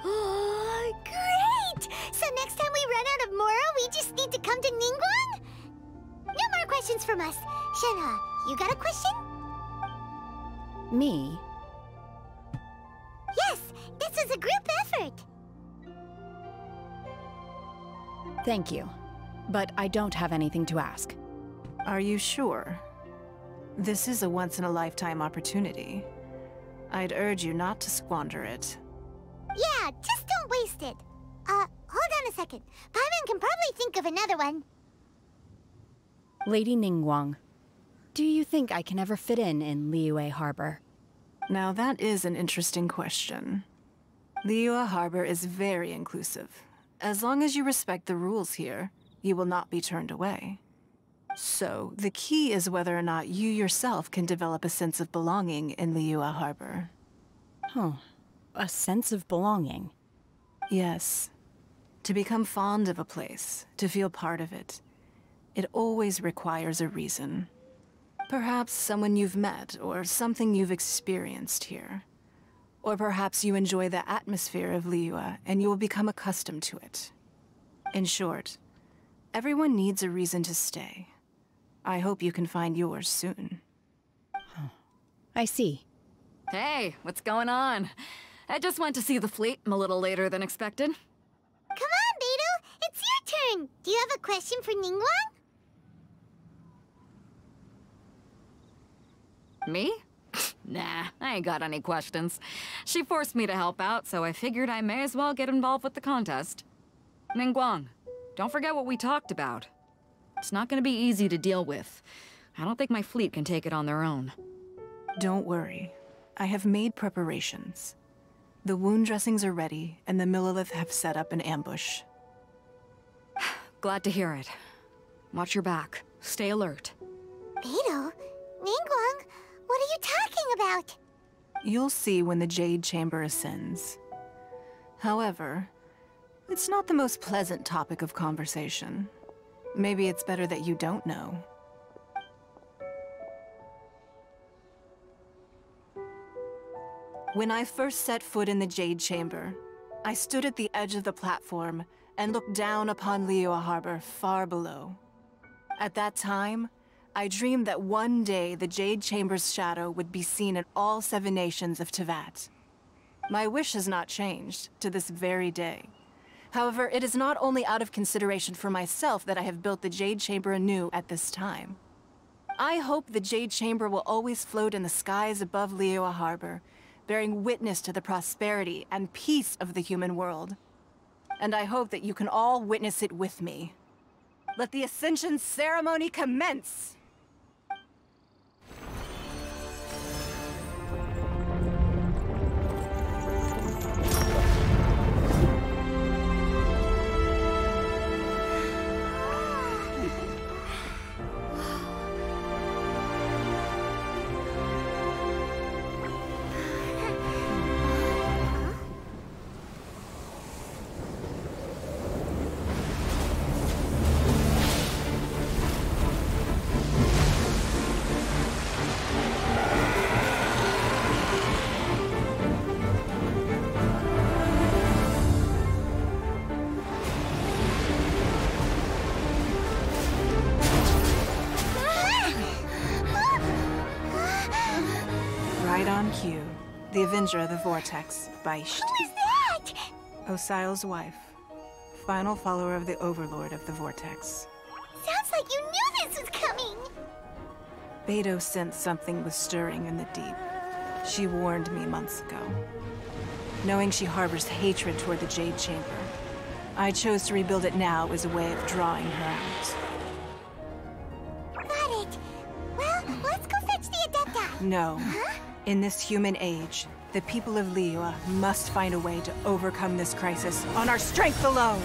Oh, great! So next time we run out of Moro, we just need to come to Ningguang? No more questions from us. Shenhe, you got a question? Me? Yes, this is a group effort. Thank you. But I don't have anything to ask. Are you sure? This is a once-in-a-lifetime opportunity. I'd urge you not to squander it. Yeah, just don't waste it. Hold on a second. Paimon can probably think of another one. Lady Ningguang, do you think I can ever fit in Liyue Harbor? Now that is an interesting question. Liyue Harbor is very inclusive. As long as you respect the rules here, you will not be turned away. So, the key is whether or not you yourself can develop a sense of belonging in Liyue Harbor. Huh. A sense of belonging? Yes. To become fond of a place, to feel part of it, it always requires a reason. Perhaps someone you've met, or something you've experienced here. Or perhaps you enjoy the atmosphere of Liyue, and you will become accustomed to it. In short, everyone needs a reason to stay. I hope you can find yours soon. I see. Hey, what's going on? I just went to see the fleet a little later than expected. Come on, Beidou! It's your turn! Do you have a question for Ningguang? Me? Nah, I ain't got any questions. She forced me to help out, so I figured I may as well get involved with the contest. Ningguang, don't forget what we talked about. It's not gonna be easy to deal with. I don't think my fleet can take it on their own. Don't worry. I have made preparations. The wound dressings are ready, and the Millilith have set up an ambush. Glad to hear it. Watch your back. Stay alert. Beidou? Ningguang? What are you talking about? You'll see when the Jade Chamber ascends. However, it's not the most pleasant topic of conversation. Maybe it's better that you don't know. When I first set foot in the Jade Chamber, I stood at the edge of the platform and looked down upon Liyue Harbor far below. At that time, I dreamed that one day the Jade Chamber's shadow would be seen in all 7 nations of Teyvat. My wish has not changed to this very day. However, it is not only out of consideration for myself that I have built the Jade Chamber anew at this time. I hope the Jade Chamber will always float in the skies above Liyue Harbor, bearing witness to the prosperity and peace of the human world. And I hope that you can all witness it with me. Let the Ascension ceremony commence! Right on cue. The Avenger of the Vortex, Beisht. Who is that? Osial's wife. Final follower of the Overlord of the Vortex. Sounds like you knew this was coming! Beidou sensed something was stirring in the deep. She warned me months ago. Knowing she harbors hatred toward the Jade Chamber, I chose to rebuild it now as a way of drawing her out. Got it. Well, let's go fetch the Adepta. No. Huh? In this human age, the people of Liyue must find a way to overcome this crisis on our strength alone!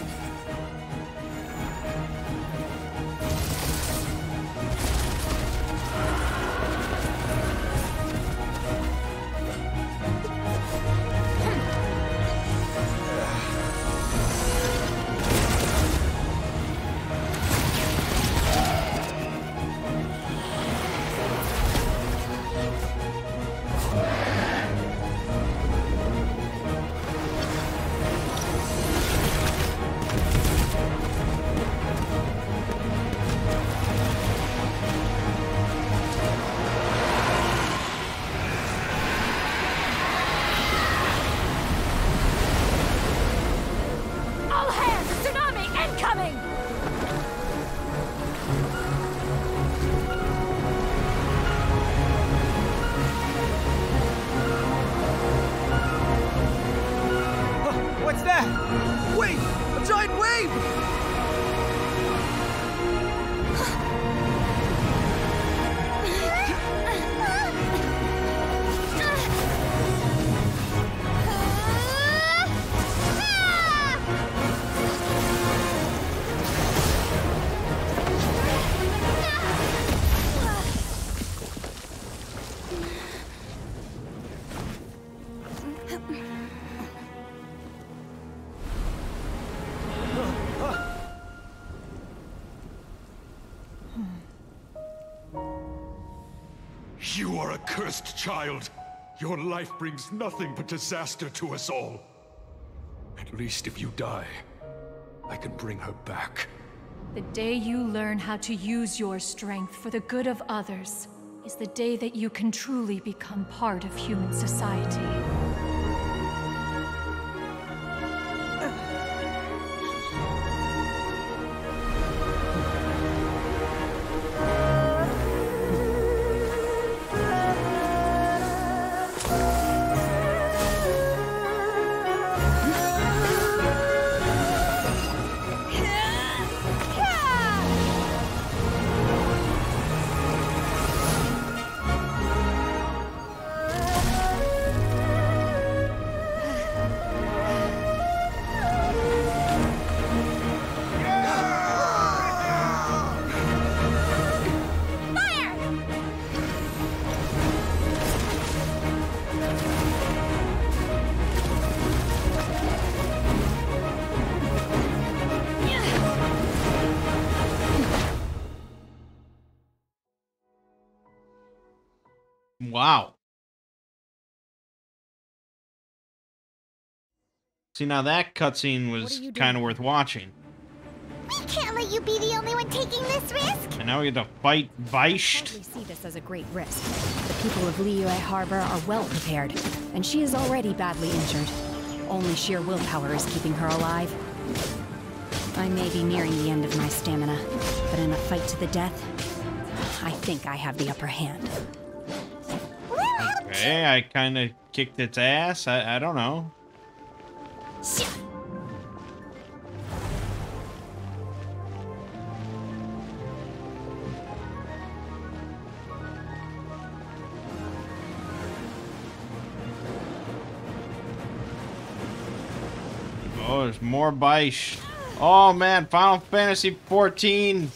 All hands! Tsunami incoming! What's that? Wait! A giant wave! You are a cursed child. Your life brings nothing but disaster to us all. At least if you die, I can bring her back. The day you learn how to use your strength for the good of others is the day that you can truly become part of human society. Wow. See, now that cutscene was kind of worth watching. We can't let you be the only one taking this risk. And now we get to fight Weisht. I see this as a great risk. The people of Liyue Harbor are well prepared, and she is already badly injured. Only sheer willpower is keeping her alive. I may be nearing the end of my stamina, but in a fight to the death, I think I have the upper hand. Okay, I kind of kicked its ass. I don't know. Oh, there's more Baish. Oh man, Final Fantasy 14.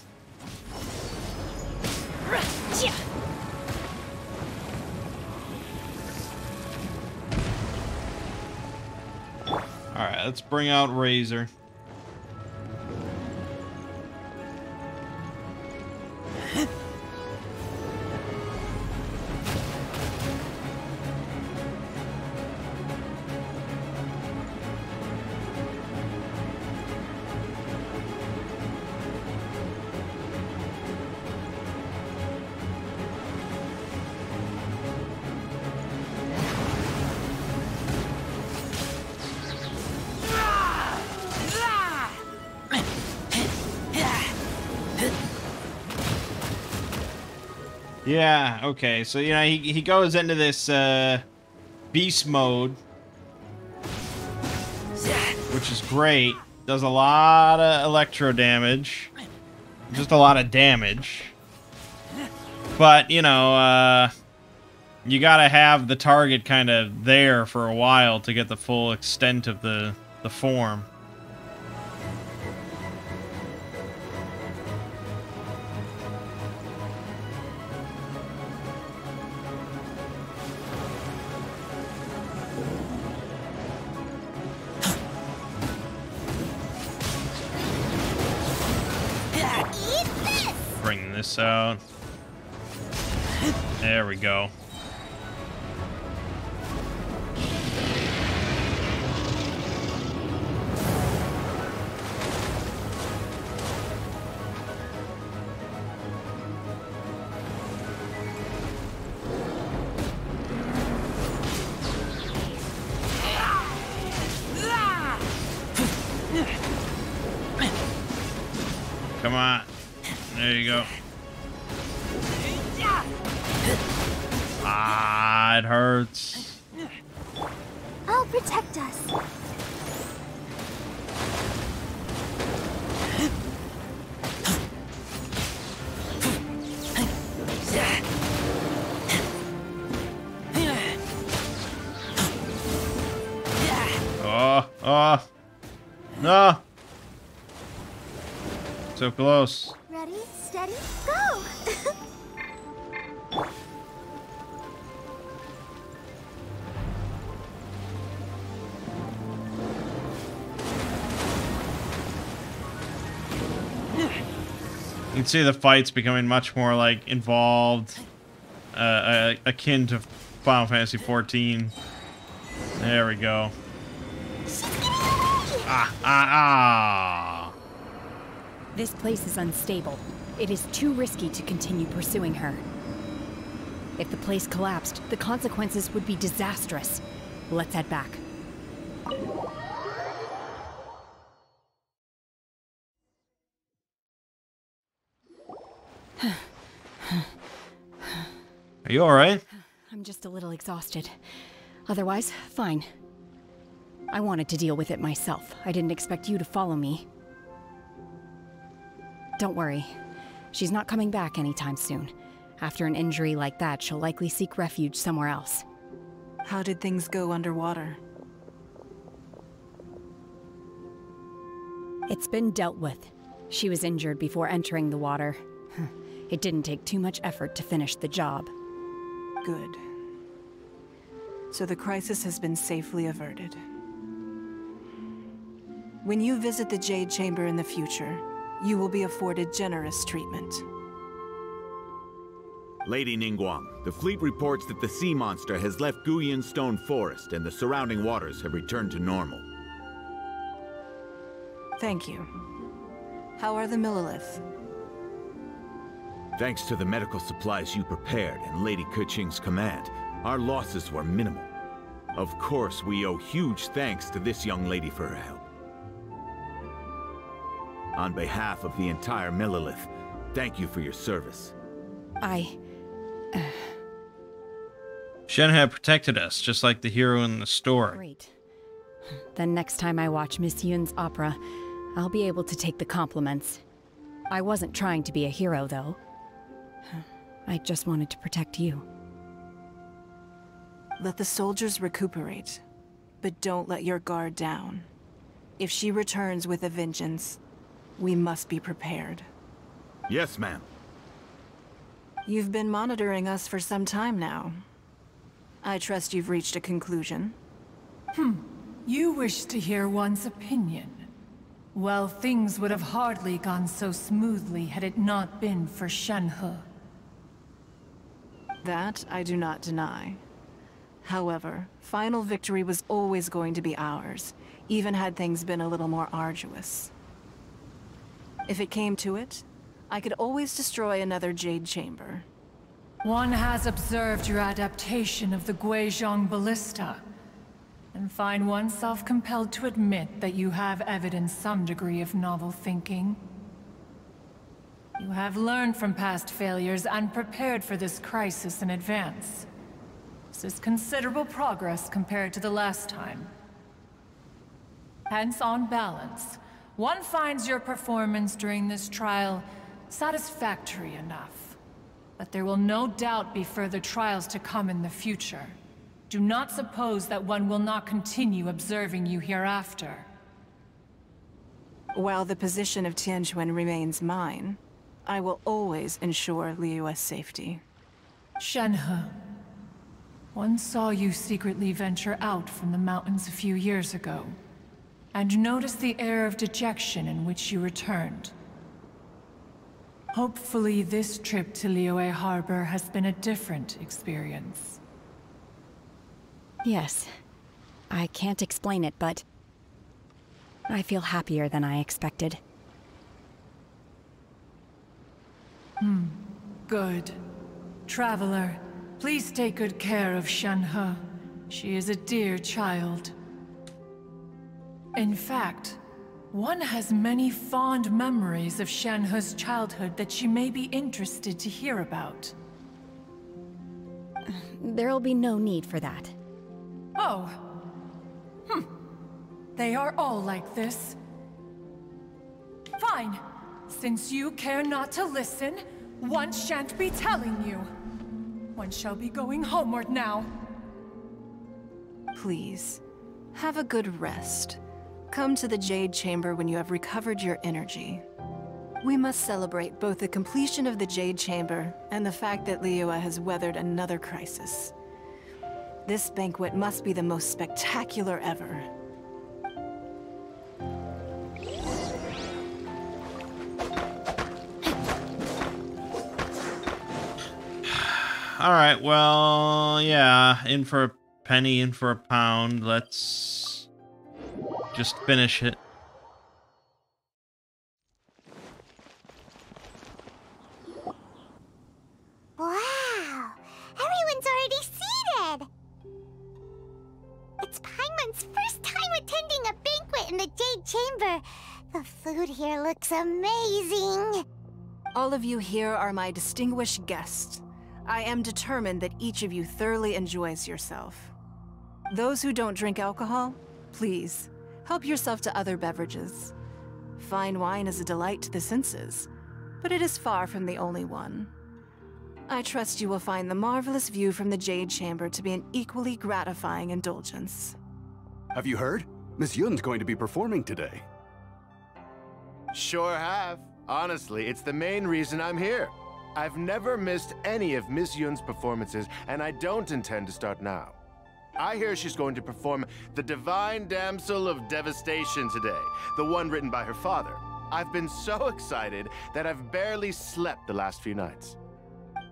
Alright, let's bring out Razor. Yeah, okay, so, you know, he goes into this, beast mode, which is great. Does a lot of electro damage. Just a lot of damage. But, you know, you gotta have the target kind of there for a while to get the full extent of the form. Bring this out. There we go. Come on. There you go. Ah, it hurts. I'll protect us. Oh, no. So close. Ready, steady, go! You can see the fights becoming much more like involved, akin to Final Fantasy 14. There we go. Ah. This place is unstable. It is too risky to continue pursuing her. If the place collapsed, the consequences would be disastrous. Let's head back. Are you alright? I'm just a little exhausted. Otherwise, fine. I wanted to deal with it myself. I didn't expect you to follow me. Don't worry. She's not coming back anytime soon. After an injury like that, she'll likely seek refuge somewhere else. How did things go underwater? It's been dealt with. She was injured before entering the water. It didn't take too much effort to finish the job. Good. So the crisis has been safely averted. When you visit the Jade Chamber in the future, you will be afforded generous treatment. Lady Ningguang, the fleet reports that the sea monster has left Guyun Stone Forest and the surrounding waters have returned to normal. Thank you. How are the Millilith? Thanks to the medical supplies you prepared and Lady Keqing's command, our losses were minimal. Of course, we owe huge thanks to this young lady for her help. On behalf of the entire Millilith, thank you for your service. Shenhe protected us, just like the hero in the story. Great. Then next time I watch Miss Yun's opera, I'll be able to take the compliments. I wasn't trying to be a hero, though. I just wanted to protect you. Let the soldiers recuperate, but don't let your guard down. If she returns with a vengeance, we must be prepared. Yes, ma'am. You've been monitoring us for some time now. I trust you've reached a conclusion. You wish to hear one's opinion. Well, things would have hardly gone so smoothly had it not been for Shenhe. That I do not deny. However, final victory was always going to be ours, even had things been a little more arduous. If it came to it, I could always destroy another Jade Chamber. One has observed your adaptation of the Guizhong Ballista, and find oneself compelled to admit that you have evidenced some degree of novel thinking. You have learned from past failures and prepared for this crisis in advance. This is considerable progress compared to the last time. Hence, on balance, one finds your performance during this trial satisfactory enough. But there will no doubt be further trials to come in the future. Do not suppose that one will not continue observing you hereafter. While the position of Tianquan remains mine, I will always ensure Liyue's safety. Shenhe, one saw you secretly venture out from the mountains a few years ago, and noticed the air of dejection in which you returned. Hopefully this trip to Liyue Harbor has been a different experience. Yes. I can't explain it, but I feel happier than I expected. Good. Traveler, please take good care of Shenhe. She is a dear child. In fact, one has many fond memories of Shenhe's childhood that she may be interested to hear about. There'll be no need for that. Oh. They are all like this. Fine. Since you care not to listen, one shan't be telling you. One shall be going homeward now. Please, have a good rest. Come to the Jade Chamber when you have recovered your energy. We must celebrate both the completion of the Jade Chamber and the fact that Liyue has weathered another crisis. This banquet must be the most spectacular ever. Alright, well, yeah, in for a penny, in for a pound. Let's just finish it. Wow! Everyone's already seated! It's Paimon's first time attending a banquet in the Jade Chamber. The food here looks amazing. All of you here are my distinguished guests. I am determined that each of you thoroughly enjoys yourself. Those who don't drink alcohol, please, help yourself to other beverages. Fine wine is a delight to the senses, but it is far from the only one. I trust you will find the marvelous view from the Jade Chamber to be an equally gratifying indulgence. Have you heard? Miss Yun's going to be performing today. Sure have. Honestly, it's the main reason I'm here. I've never missed any of Miss Yun's performances, and I don't intend to start now. I hear she's going to perform The Divine Damsel of Devastation today, the one written by her father. I've been so excited that I've barely slept the last few nights.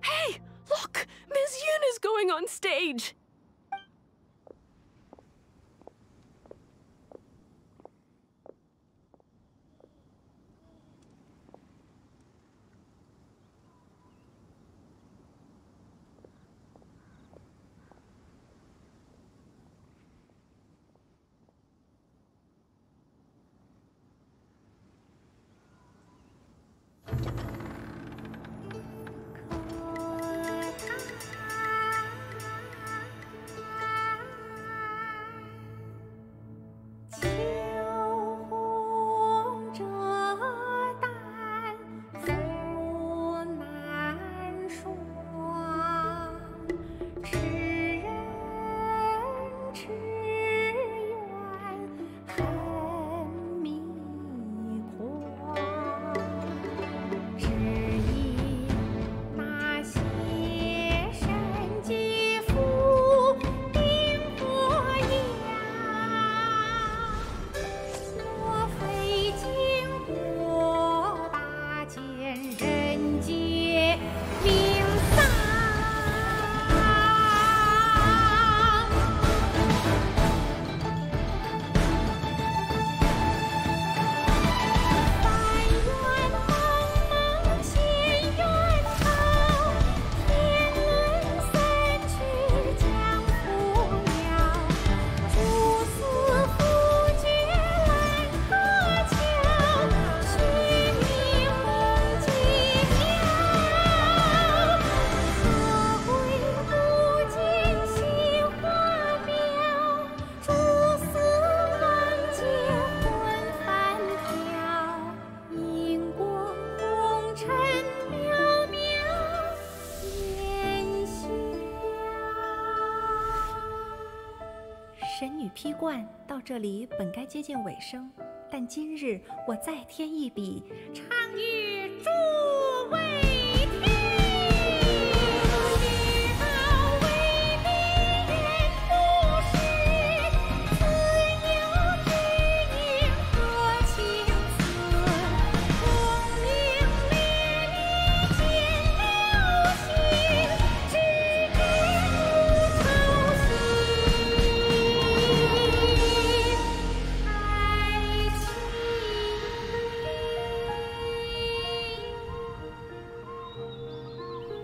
Hey, look! Miss Yun is going on stage! 神女劈冠到这里本该接近尾声，但今日我再添一笔，唱与诸位听。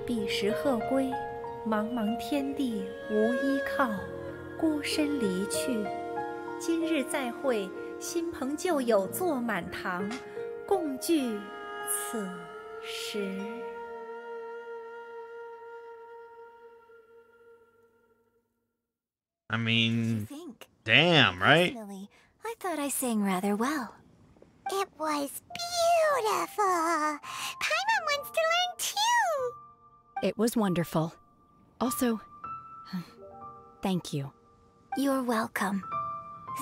彼时鹤归，茫茫天地无依靠，孤身离去。今日再会，新朋旧友坐满堂，共聚此时。I mean, damn, right? Personally, I thought I sang rather well. It was beautiful. Paimon wants to learn too. It was wonderful. Also, thank you. You're welcome.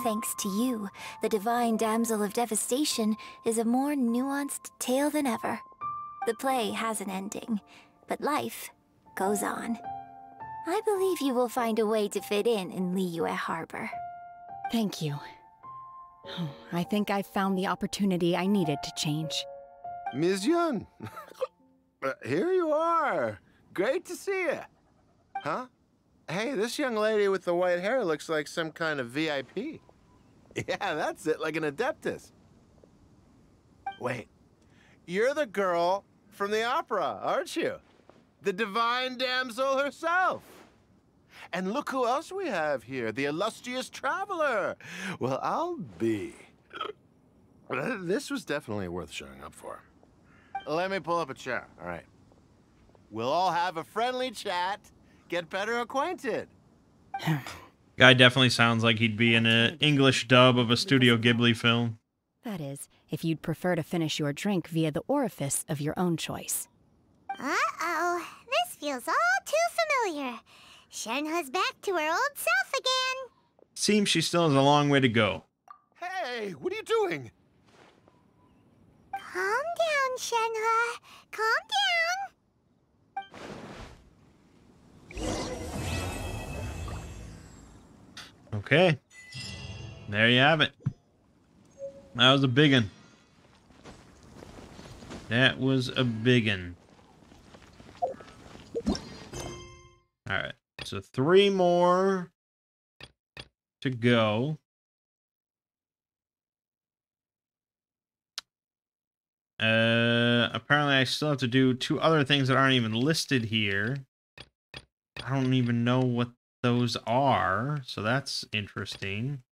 Thanks to you, the Divine Damsel of Devastation is a more nuanced tale than ever. The play has an ending, but life goes on. I believe you will find a way to fit in Liyue Harbor. Thank you. I think I've found the opportunity I needed to change. Ms. Yun, here you are. Great to see you. Huh? Hey, this young lady with the white hair looks like some kind of VIP. Yeah, that's it, like an Adeptus. Wait, you're the girl from the opera, aren't you? The Divine Damsel herself. And look who else we have here, the illustrious traveler. Well, I'll be. This was definitely worth showing up for. Let me pull up a chair, all right. We'll all have a friendly chat, get better acquainted. Guy definitely sounds like he'd be in an English dub of a Studio Ghibli film. That is, if you'd prefer to finish your drink via the orifice of your own choice. Uh-oh, this feels all too familiar. Shenhe's back to her old self again. Seems she still has a long way to go. Hey, what are you doing? Calm down, Shenhe. Calm down. Okay. There you have it. That was a big one. That was a big one. Alright. So 3 more to go. Apparently I still have to do 2 other things that aren't even listed here. I don't even know what those are, so that's interesting.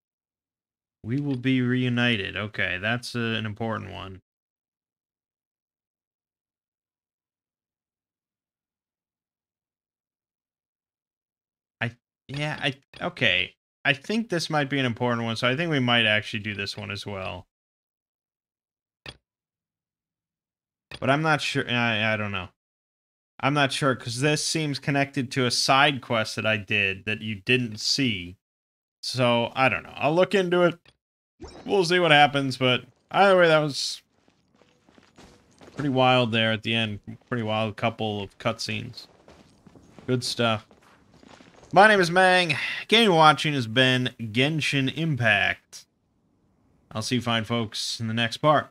We will be reunited. Okay, that's an important one. Okay. I think this might be an important one, so I think we might actually do this one as well. But I'm not sure. I don't know. I'm not sure, because this seems connected to a side quest that I did that you didn't see. So, I don't know. I'll look into it. We'll see what happens, but either way, that was pretty wild there at the end. Pretty wild couple of cutscenes. Good stuff. My name is Mangg. Game you're watching has been Genshin Impact. I'll see you fine folks in the next part.